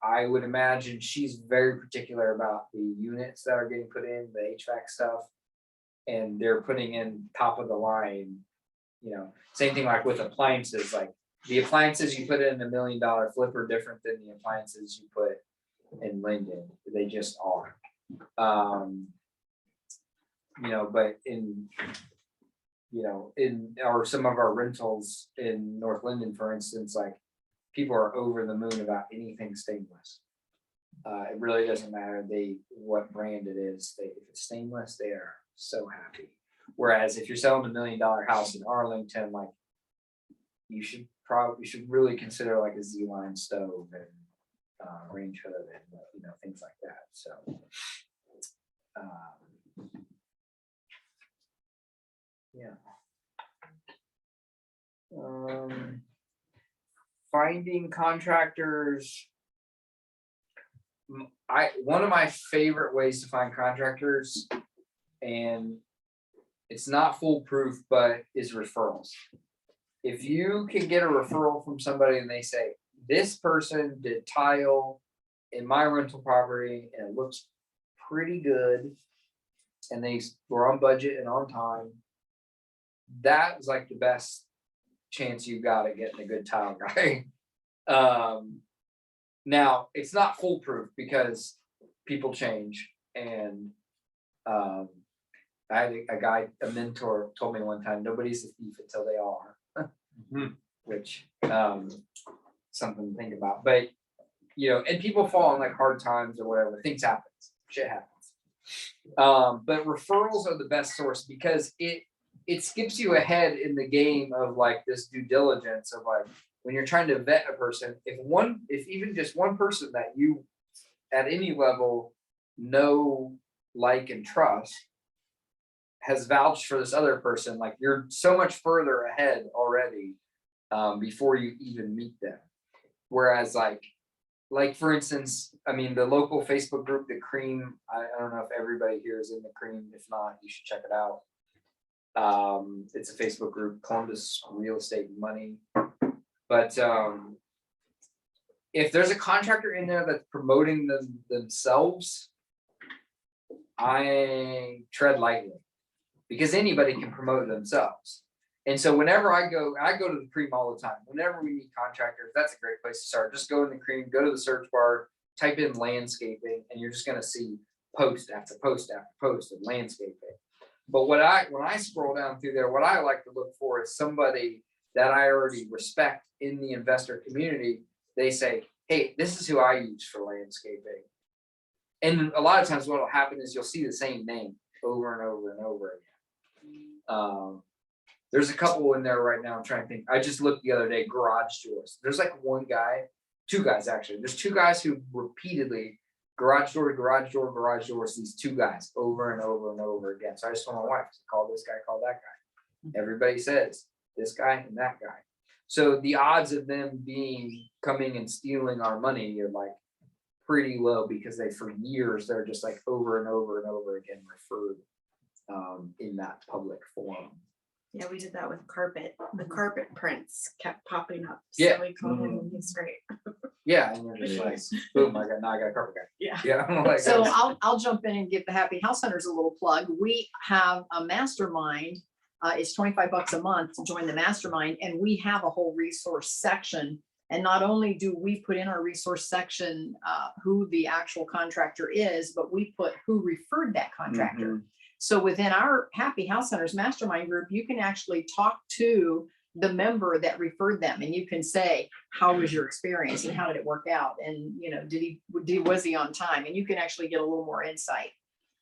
I would imagine she's very particular about the units that are getting put in, the HVAC stuff, and they're putting in top of the line, same thing like with appliances, like the appliances you put in $1 million flip are different than the appliances you put in Linden. They just are. But in some of our rentals in North Linden, for instance, like people are over the moon about anything stainless. It really doesn't matter what brand it is. If it's stainless, they are so happy. Whereas if you're selling $1 million house in Arlington, like you should really consider like a Z-line stove and range hood and things like that. So yeah. Finding contractors. One of my favorite ways to find contractors, and it's not foolproof, but is referrals. If you can get a referral from somebody and they say, this person did tile in my rental property and it looks pretty good, and they were on budget and on time, that is like the best chance you've got at getting a good tile guy. Now it's not foolproof because people change, and I had a mentor told me one time, nobody's a thief until they are. Which something to think about. But and people fall in like hard times or whatever, things happen, shit happens. But referrals are the best source because it skips you ahead in the game of like this due diligence of like when you're trying to vet a person, if even just one person that you at any level know, like, and trust has vouched for this other person, like you're so much further ahead already before you even meet them. Whereas like for instance, I mean, the local Facebook group, the Cream, I don't know if everybody here is in the Cream. If not, you should check it out. It's a Facebook group, Columbus Real Estate Money. But if there's a contractor in there that's promoting themselves, I tread lightly, because anybody can promote themselves. And so whenever I go to the Cream all the time. Whenever we meet contractors, that's a great place to start. Just go in the Cream, go to the search bar, type in landscaping, and you're just going to see post after post after post of landscaping. But when I scroll down through there, what I like to look for is somebody that I already respect in the investor community. They say, hey, this is who I use for landscaping. And a lot of times what will happen is you'll see the same name over and over and over again. There's a couple in there right now. I'm trying to think. I just looked the other day, garage doors. There's like two guys actually. There's two guys who repeatedly garage door, these two guys over and over and over again. So I just told my wife, call this guy, call that guy. Everybody says this guy and that guy. So the odds of them coming and stealing our money are like pretty low, because for years they're just like over and over and over again referred in that public forum. Yeah, we did that with carpet. The carpet prints kept popping up. Yeah. So we called him and he's great. Yeah, and you're just like, boom, I got a carpet guy. Yeah. Yeah. I'm like, So I'll jump in and give the Happy House Hunters a little plug. We have a mastermind. It's $25 a month to join the mastermind, and we have a whole resource section. And not only do we put in our resource section who the actual contractor is, but we put who referred that contractor. So within our Happy House Hunters mastermind group, you can actually talk to the member that referred them, and you can say, how was your experience and how did it work out? And, you know, was he on time? And you can actually get a little more insight.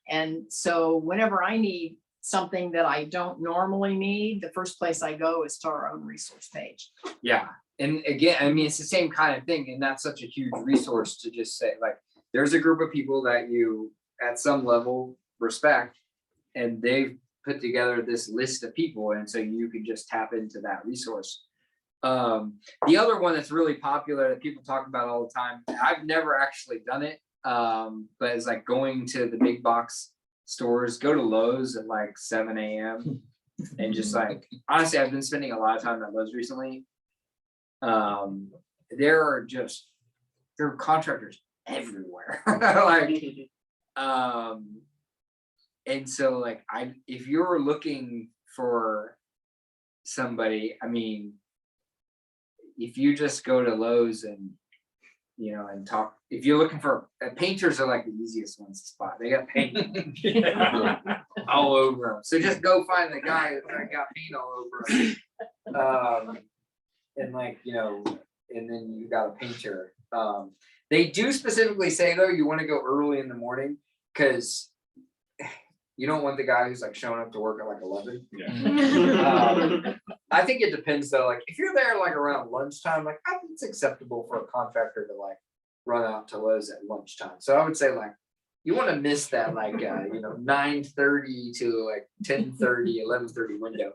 And so whenever I need something that I don't normally need, the first place I go is to our own resource page. Yeah. And again, I mean, it's the same kind of thing. And that's such a huge resource to just say, like, there's a group of people that you at some level respect, and they've put together this list of people. And so you can just tap into that resource. The other one that's really popular that people talk about all the time, I've never actually done it, but it's like going to the big box stores, go to Lowe's at like 7 a.m. and just like, honestly, I've been spending a lot of time at Lowe's recently. There are contractors everywhere. Like, and so like, if you're looking for somebody, I mean, if you just go to Lowe's and, you know, and talk, if you're looking for, painters are like the easiest ones to spot. They got paint all over them. So just go find the guy that got paint all over him. And like, you know, and then you got a painter. They do specifically say though, you want to go early in the morning because you don't want the guy who's like showing up to work at like 11. Yeah. I think it depends though. Like if you're there like around lunchtime, like I think it's acceptable for a contractor to like run out to Lowe's at lunchtime. So I would say like you want to miss that like you know 9:30 to like 10:30, 11:30 window.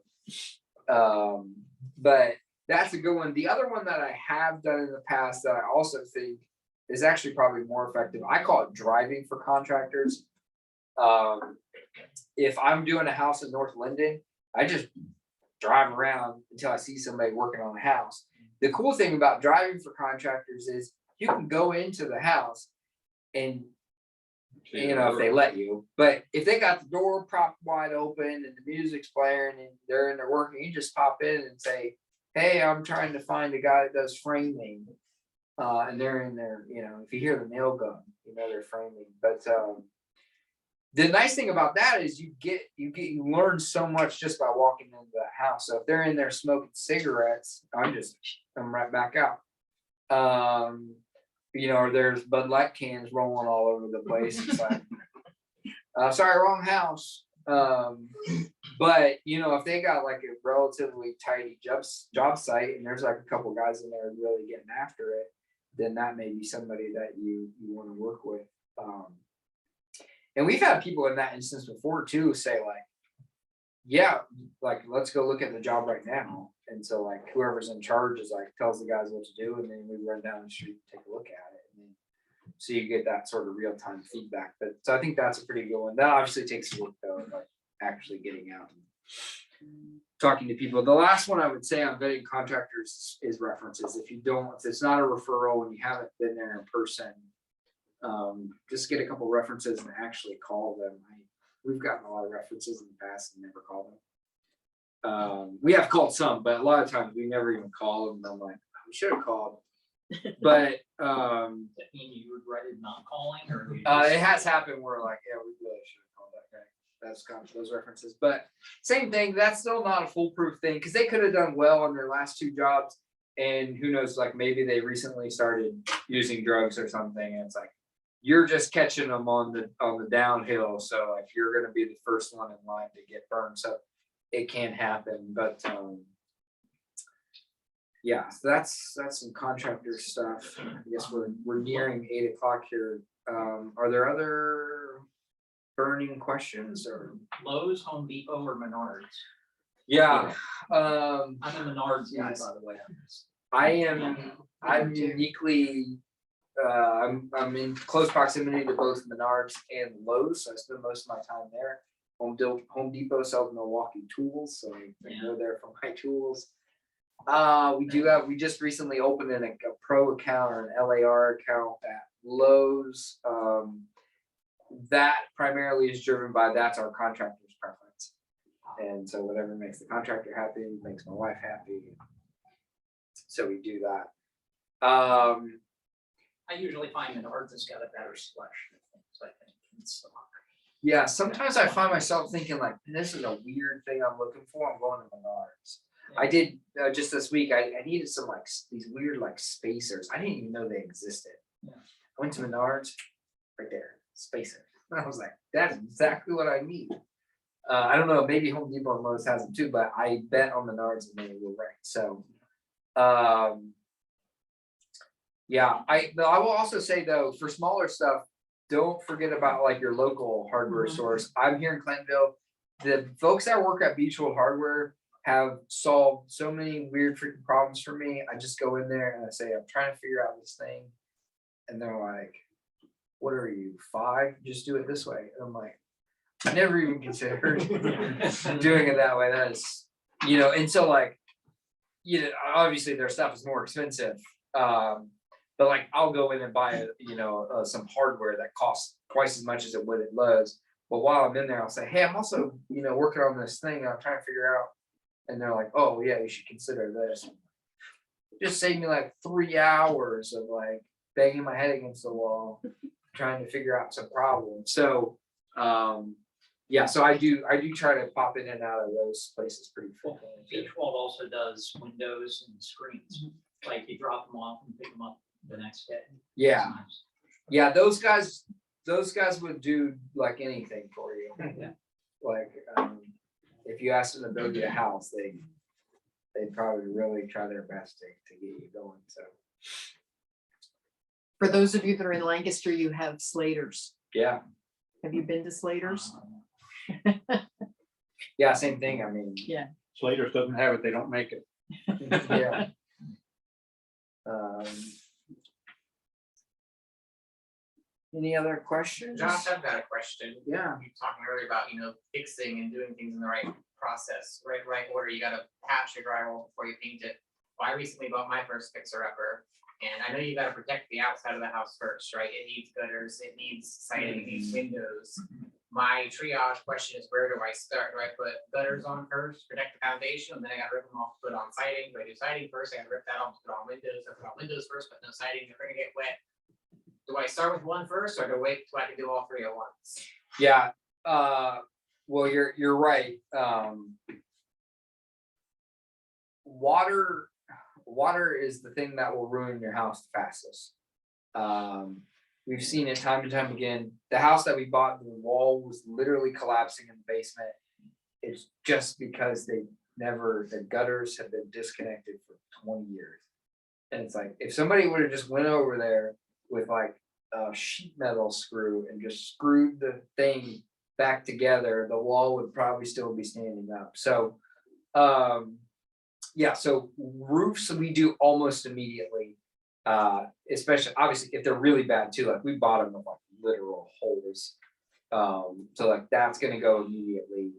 But that's a good one. The other one that I have done in the past that I also think is actually probably more effective, I call it driving for contractors. If I'm doing a house in North Linden, I just drive around until I see somebody working on a house. The cool thing about driving for contractors is you can go into the house and, you know, if they let you, but if they got the door propped wide open and the music's blaring and they're in there working, you just pop in and say, hey, I'm trying to find a guy that does framing. And they're in there, you know, if you hear the nail gun, you know, they're framing. But the nice thing about that is you learn so much just by walking into that house. So if they're in there smoking cigarettes, I'm right back out. You know, or there's Bud Light cans rolling all over the place. It's like, sorry, wrong house. But you know, if they got like a relatively tidy job site and there's like a couple guys in there really getting after it, then that may be somebody that you want to work with. And we've had people in that instance before too say like, yeah, like let's go look at the job right now. And so like whoever's in charge is like tells the guys what to do, and then we run down the street and take a look at it. And then, so you get that sort of real-time feedback. But so I think that's a pretty good one. That obviously takes work though, like actually getting out and talking to people. The last one I would say on vetting contractors is references. If it's not a referral and you haven't been there in person, just get a couple references and actually call them. We've gotten a lot of references in the past and never called them. We have called some, but a lot of times we never even call them. I'm like, we should have called. But Does that mean you regretted not calling, or? it has happened where like, yeah, we really should have called that guy. That's kind of those references. But same thing, that's still not a foolproof thing because they could have done well on their last two jobs. And who knows, like maybe they recently started using drugs or something. And it's like, you're just catching them on the downhill. So like you're going to be the first one in line to get burned. So it can happen. But yeah, so that's some contractor stuff. I guess we're nearing 8 o'clock here. Are there other burning questions or? Lowe's, Home Depot, or Menards? Yeah. I'm a Menards guy, Yes. by the way. I'm uniquely I'm in close proximity to both Menards and Lowe's, so I spend most of my time there. Home Depot sells Milwaukee tools, so I go there for my tools. We just recently opened a pro account or an LAR account at Lowe's. That primarily is driven by that's our contractor's preference. And so whatever makes the contractor happy makes my wife happy. So we do that. I usually find Menards has got a better selection of things, I think, in stock. Yeah, sometimes I find myself thinking like, this is a weird thing I'm looking for. I'm going to Menards. I did, just this week, I needed some like these weird like spacers. I didn't even know they existed. Yeah. I went to Menards, right there, spacers. And I was like, that's exactly what I need. I don't know, maybe Home Depot and Lowe's has them too, but I bet on Menards and they were right. So, yeah, but I will also say though, for smaller stuff, don't forget about like your local hardware stores. I'm here in Clintonville. The folks that work at Beechwood Hardware have solved so many weird freaking problems for me. I just go in there and I say, I'm trying to figure out this thing. And they're like, what are you, 5? Just do it this way. And I'm like, I never even considered doing it that way. That is, and so like, obviously their stuff is more expensive. But like, I'll go in and buy, some hardware that costs twice as much as it would at Lowe's. But while I'm in there, I'll say, hey, I'm also, working on this thing. I'm trying to figure out. And they're like, oh yeah, you should consider this. Just saved me like 3 hours of like banging my head against the wall, trying to figure out some problems. So, yeah, so I do try to pop in and out of those places pretty frequently. Beechwold also does windows and screens, like you drop them off and pick them up the next day. Yeah. Yeah, those guys would do like anything for you. Yeah. Like, if you ask them to build you a house, they'd probably really try their best to get you going. So For those of you that are in Lancaster, you have Slater's. yeah. Have you been to Slater's? Yeah, same thing. I mean, Slater's doesn't have it, they don't make it. yeah. Any other questions? Josh, I've got a question. Yeah. You were talking earlier about, fixing and doing things in the right process, right order. You gotta patch your drywall before you paint it. Well, I recently bought my first fixer upper, and I know you gotta protect the outside of the house first, right? It needs gutters, it needs siding, it needs windows. My triage question is, where do I start? Do I put gutters on first, protect the foundation, and then I gotta rip them off, put on siding? Do I do siding first? I gotta rip that off, put on windows. I put on windows first, but no siding, they're gonna get wet. Do I start with one first, or do I wait till I can do all 3 at once? Yeah. Well, you're right. Water is the thing that will ruin your house the fastest. We've seen it time to time again. The house that we bought, the wall was literally collapsing in the basement. It's just because the gutters have been disconnected for 20 years. And it's like, if somebody would have just went over there with like a sheet metal screw and just screwed the thing back together, the wall would probably still be standing up. So, yeah, so roofs we do almost immediately, especially obviously if they're really bad too, like we bought them with like literal holes. So like that's gonna go immediately.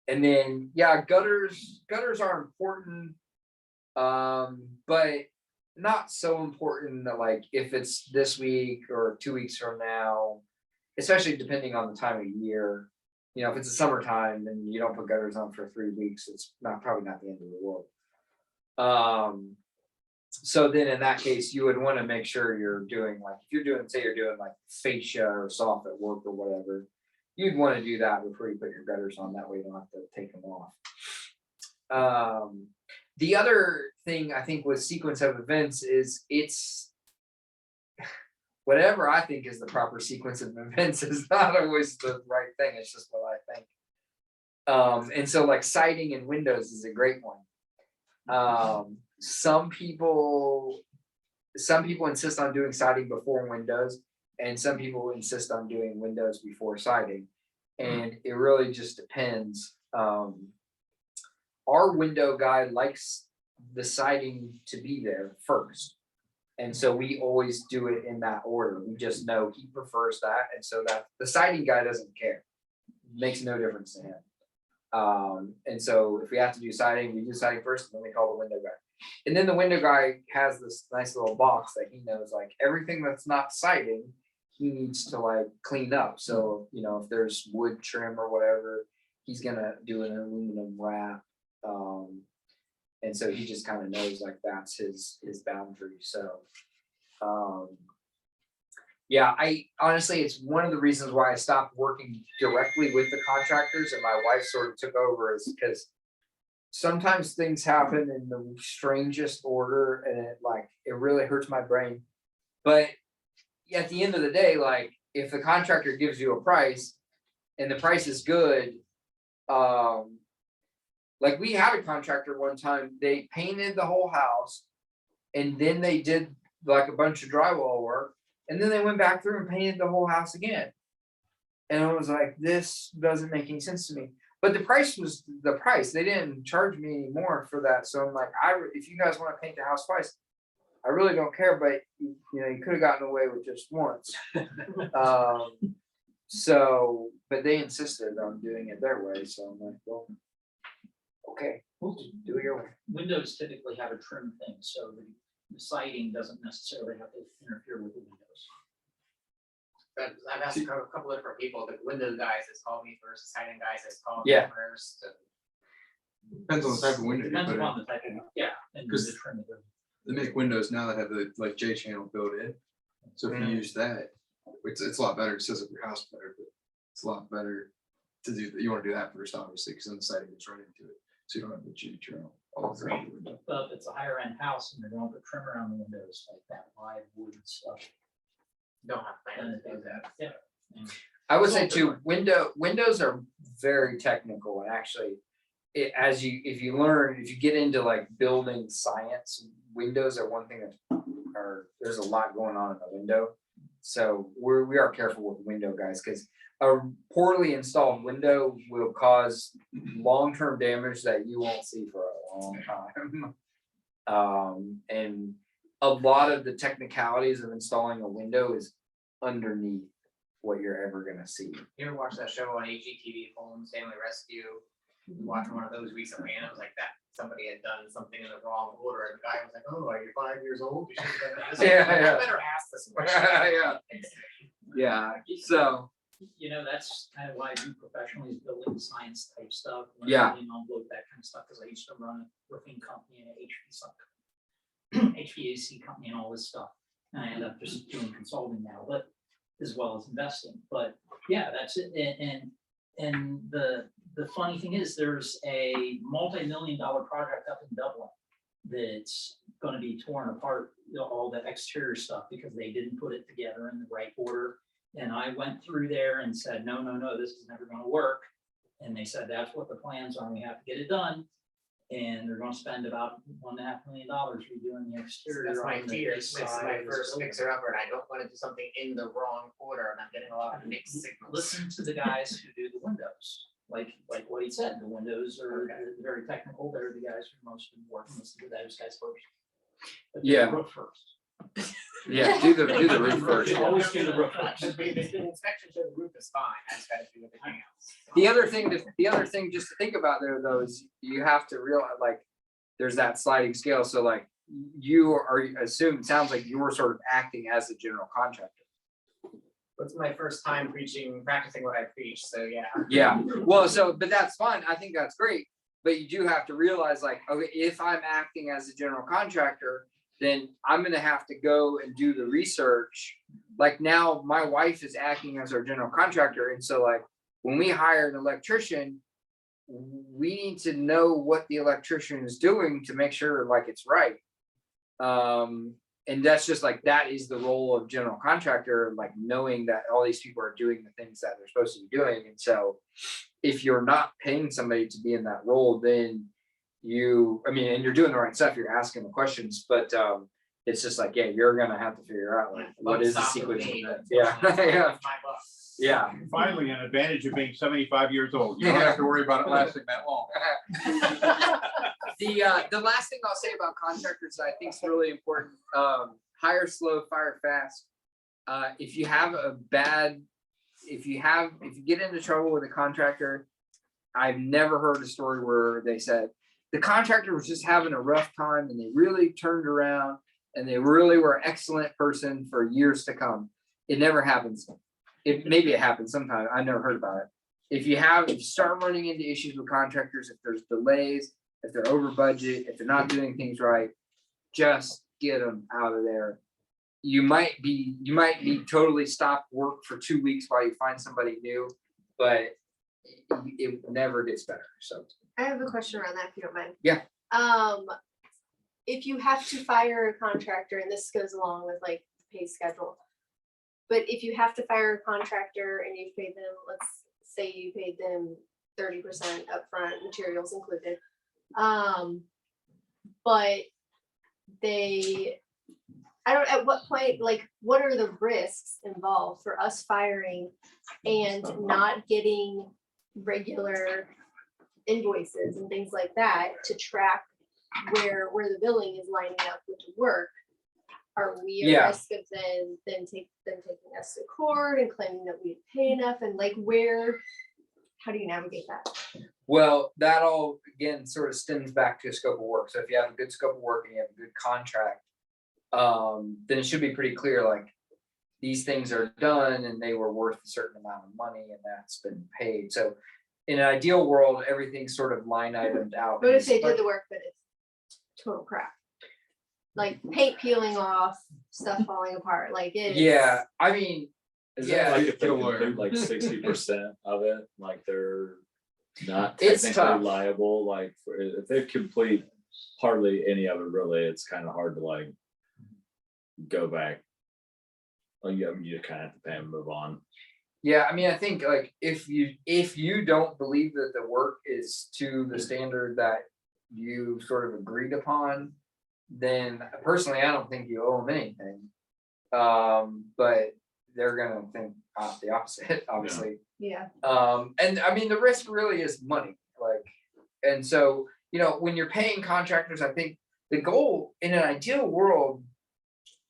And then, yeah, gutters are important, but not so important that like if it's this week or 2 weeks from now, especially depending on the time of year. If it's the summertime and you don't put gutters on for 3 weeks, it's probably not the end of the world. So then in that case, you would want to make sure you're doing like, if you're doing like fascia or soffit work or whatever, you'd want to do that before you put your gutters on. That way you don't have to take them off. The other thing I think with sequence of events is it's whatever I think is the proper sequence of events is not always the right thing. It's just what I think. And so like siding and windows is a great one. Some people insist on doing siding before windows, and some people insist on doing windows before siding. And it really just depends. Our window guy likes the siding to be there first. And so we always do it in that order. We just know he prefers that. And so that the siding guy doesn't care. Makes no difference to him. And so if we have to do siding, we do siding first, and then we call the window guy. And then the window guy has this nice little box that he knows like everything that's not siding, he needs to like clean up. So, if there's wood trim or whatever, he's gonna do an aluminum wrap. And so he just kind of knows like that's his boundary. So, yeah, I honestly, it's one of the reasons why I stopped working directly with the contractors and my wife sort of took over, is because sometimes things happen in the strangest order and it really hurts my brain. But at the end of the day, like if the contractor gives you a price and the price is good, like we had a contractor one time, they painted the whole house and then they did like a bunch of drywall work and then they went back through and painted the whole house again. And I was like, this doesn't make any sense to me. But the price was the price. They didn't charge me any more for that. So I'm like, if you guys want to paint the house twice, I really don't care. But you could have gotten away with just once. But they insisted on doing it their way. So I'm like, well, okay, do it your way. Windows typically have a trim thing, so the siding doesn't necessarily have to interfere with the windows. But I've asked a couple of different people, the window guys has called me first, the siding guys has called me Yeah. first. Depends on the type of window you Depends put in. upon the type of, yeah, and the trim. They make windows now that have the like J channel built in. So if you use that, it's a lot better. It says up your house better, but it's a lot better to do. You want to do that first, obviously, because then the siding gets right into it. So you don't have to J channel all throughout the window. But if it's a higher end house and they're going to put trim around the windows like that wide wood stuff, Don't have then plans it to do does that. that. Yeah. And I would say too, windows are very technical and actually, if you get into like building science, windows are one thing there's a lot going on in the window. So we are careful with window guys because a poorly installed window will cause long-term damage that you won't see for a long time. And a lot of the technicalities of installing a window is underneath what you're ever gonna see. You ever watch that show on HGTV, Homes Family Rescue? Watching one of those recently, and it was like that somebody had done something in the wrong order, and the guy was like, "Oh, are you 5 years old? You should have done this." Yeah, I yeah. better ask this question. Yeah. So that's kind of why I do professionally is building science type stuff. Yeah. Envelope, that kind of stuff, because I used to run a roofing company and an HVAC company and all this stuff. And I end up just doing consulting now, but as well as investing. But yeah, that's it. And the funny thing is there's a multi-million-dollar project up in Dublin that's going to be torn apart, all the exterior stuff, because they didn't put it together in the right order. And I went through there and said, no, this is never going to work. And they said, that's what the plans are. We have to get it done. And they're going to spend about $1.5 million redoing the exterior. That's my on the fear. This is inside my of this first building. fixer upper, and I don't want to do something in the wrong order. I'm getting a lot of mixed signals. Listen to the guys who do the windows, like what he said, the windows are very technical. They're the guys who most been working. Listen to those guys first. But do the Yeah. roof first. yeah, do the roof first. Yeah. Always do the roof The first. inspection show the roof is fine. I just gotta do everything else. The other thing just to think about there though is you have to realize like there's that sliding scale. So like sounds like you were sort of acting as a general contractor. It's my first time practicing what I preach, so yeah. Yeah, well, but that's fine. I think that's great. But you do have to realize like, okay, if I'm acting as a general contractor, then I'm gonna have to go and do the research. Like now my wife is acting as our general contractor. And so like when we hire an electrician, we need to know what the electrician is doing to make sure like it's right. And that's just like, that is the role of general contractor, like knowing that all these people are doing the things that they're supposed to be doing. And so if you're not paying somebody to be in that role, then and you're doing the right stuff, you're asking the questions, but it's just like, yeah, you're gonna have to figure out like, what is the sequence of events? Yeah, yeah, yeah. Finally, an advantage of being 75 years old. You don't have to worry about it lasting that long. The last thing I'll say about contractors that I think is really important, hire slow, fire fast. If you get into trouble with a contractor, I've never heard a story where they said the contractor was just having a rough time and they really turned around and they really were an excellent person for years to come. It never happens. Maybe it happens sometime. I never heard about it. If you start running into issues with contractors, if there's delays, if they're over budget, if they're not doing things right, just get them out of there. You might be totally stop work for 2 weeks while you find somebody new, but it never gets better. So I have a question around that, if you don't mind. Yeah. If you have to fire a contractor, and this goes along with like the pay schedule, but if you have to fire a contractor and you've paid them, let's say you paid them 30% upfront, materials included. But I don't, at what point, like, what are the risks involved for us firing and not getting regular invoices and things like that to track where the billing is lining up with the work? Are we at Yeah. risk of them taking us to court and claiming that we pay enough, and like how do you navigate that? Well, that all again sort of stems back to a scope of work. So if you have a good scope of work and you have a good contract, then it should be pretty clear, like these things are done and they were worth a certain amount of money and that's been paid. So in an ideal world, everything's sort of line itemed out. What if they did the work, but it's total crap? Like paint peeling off, stuff falling apart, like it is. Yeah, I mean, Is yeah, that like if they get a lawyer. complete like 60% of it, like they're not It's technically tough. liable, like if they complete hardly any of it really, it's kind of hard to like go back. Like, I mean, you kind of have to pay and move on. yeah, I mean, I think like if you don't believe that the work is to the standard that you sort of agreed upon, then personally, I don't think you owe them anything. But they're gonna think the opposite, obviously. Yeah. And I mean, the risk really is money, like, and so, when you're paying contractors, I think the goal in an ideal world,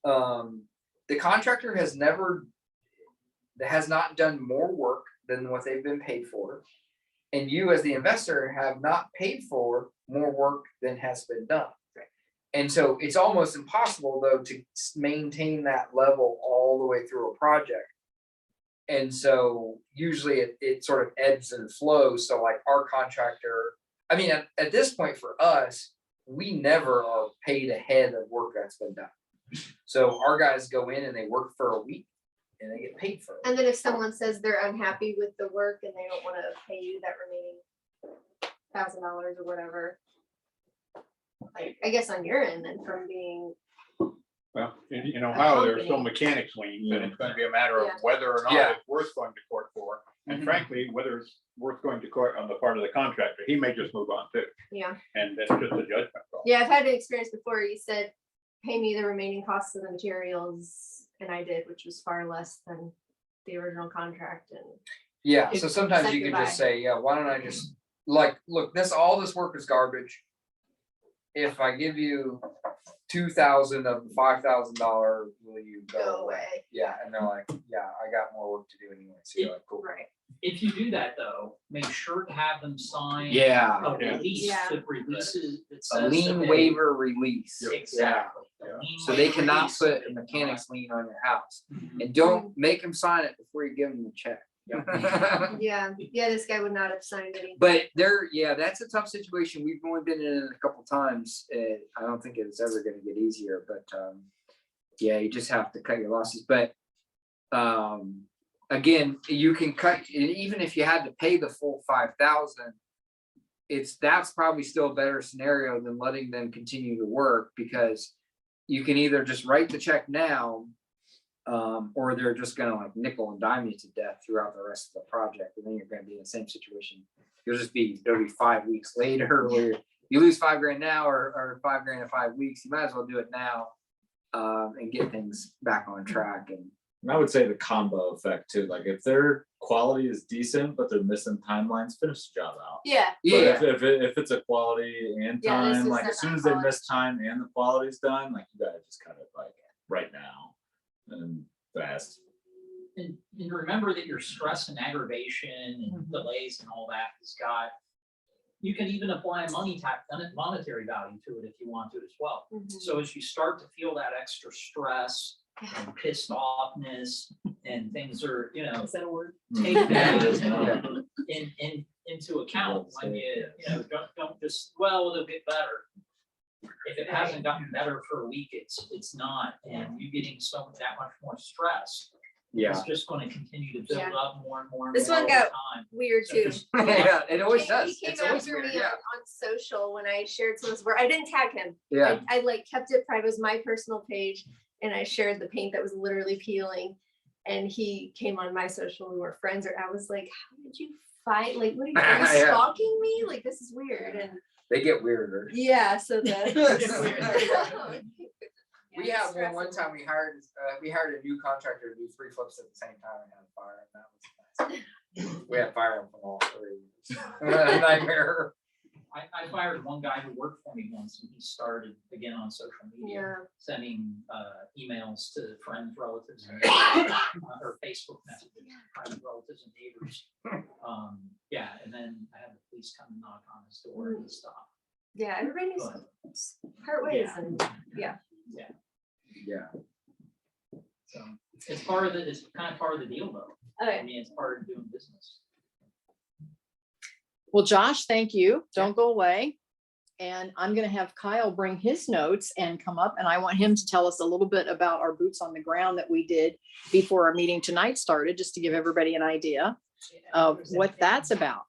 the contractor has not done more work than what they've been paid for. And you as the investor have not paid for more work than has been done. And so it's almost impossible though to maintain that level all the way through a project. And so usually it sort of ebbs and flows. So like our contractor, I mean, at this point for us, we never are paid ahead of work that's been done. So our guys go in and they work for a week and they get paid for it. And then if someone says they're unhappy with the work and they don't want to pay you that remaining $1,000 or whatever, I guess on your end, then from being. Well, in Ohio, there's still mechanics liens, and it's gonna be a matter of Yeah. whether or not Yeah. it's worth going to court for. And Mhm. frankly, whether it's worth going to court on the part of the contractor, he may just move on too, Yeah. and then just a judgment call. Yeah, I've had an experience before. You said, pay me the remaining costs of the materials, and I did, which was far less than the original contract. And Yeah, so If- sometimes said you can goodbye. just say, yeah, why don't I just, like, look, all this work is garbage. If I give you 2,000 of the $5,000, will you go go away? away. Yeah, and they're like, yeah, I got more work to do anyway, so you're like, cool. Right. If you do that though, make sure to have them sign Yeah, a Yeah. release Yeah. that releases, that a says. that lien they- waiver release. Exactly. Yeah. A lien So they waiver cannot release, put so a they cannot- mechanics lien on your house. Mhm. And don't make them sign it before you give them the check. Yeah. Yeah. This guy would not have signed anything. But that's a tough situation. We've only been in it a couple times. I don't think it's ever gonna get easier, but yeah, you just have to cut your losses. But again, you can cut, even if you had to pay the full 5,000, that's probably still a better scenario than letting them continue to work, because you can either just write the check now, or they're just gonna like nickel and dime you to death throughout the rest of the project, and then you're gonna be in the same situation. It'll be 5 weeks later where you lose $5,000 now or $5,000 in 5 weeks. You might as well do it now, and get things back on track. And And I would say the combo effect too, like if their quality is decent, but they're missing timelines, finish the job out. Yeah. yeah, But if it's a quality and Yeah, this time, is like the as soon as they quality. miss time and the quality's done, like you gotta just cut it like right now and fast. And remember that your stress and aggravation and delays and all that has got, you can even apply a monetary value to it if you want to as well. Mhm. So as you start to feel that extra stress and pissed offness and things are, Is that a word? take Yeah, that it is now. into account when don't just, well, it'll get better. If it hasn't gotten better for a week, it's not, and you getting that much more stress Yeah. It's just gonna continue to build Yeah. up more and more. And This more one over got time. weird So too. just- Yeah, it always He does. came It's always after weird, me yeah. on social when I shared some of his work. I didn't tag him. Yeah, I like kept it private. It was my personal page, and I shared the paint that was literally peeling. And he came on my social. We were friends. Or I was like, "How did you find? Like, what are you, are you Yeah. stalking me? Like, this is weird." And they get weirder. yeah, so the We had one time we hired a new contractor to do 3 flips at the same time and had a fire, and that was nice. We had fire from all 3. Nightmare. I fired one guy who worked for me once and he started again on social media, Yeah. sending emails to friends, relatives, and neighbors, or Facebook messages, to friends, relatives and neighbors. Yeah, and then I had the police come and knock on his door and he stopped. yeah, everybody needs But, to part ways. Yeah. And Yeah. so it's part of the, it's kind of part of the deal though. I okay. mean, it's part of doing business. Well, Josh, thank you. Don't go away. And I'm gonna have Kyle bring his notes and come up, and I want him to tell us a little bit about our boots on the ground that we did before our meeting tonight started, just to give everybody an idea of what that's about.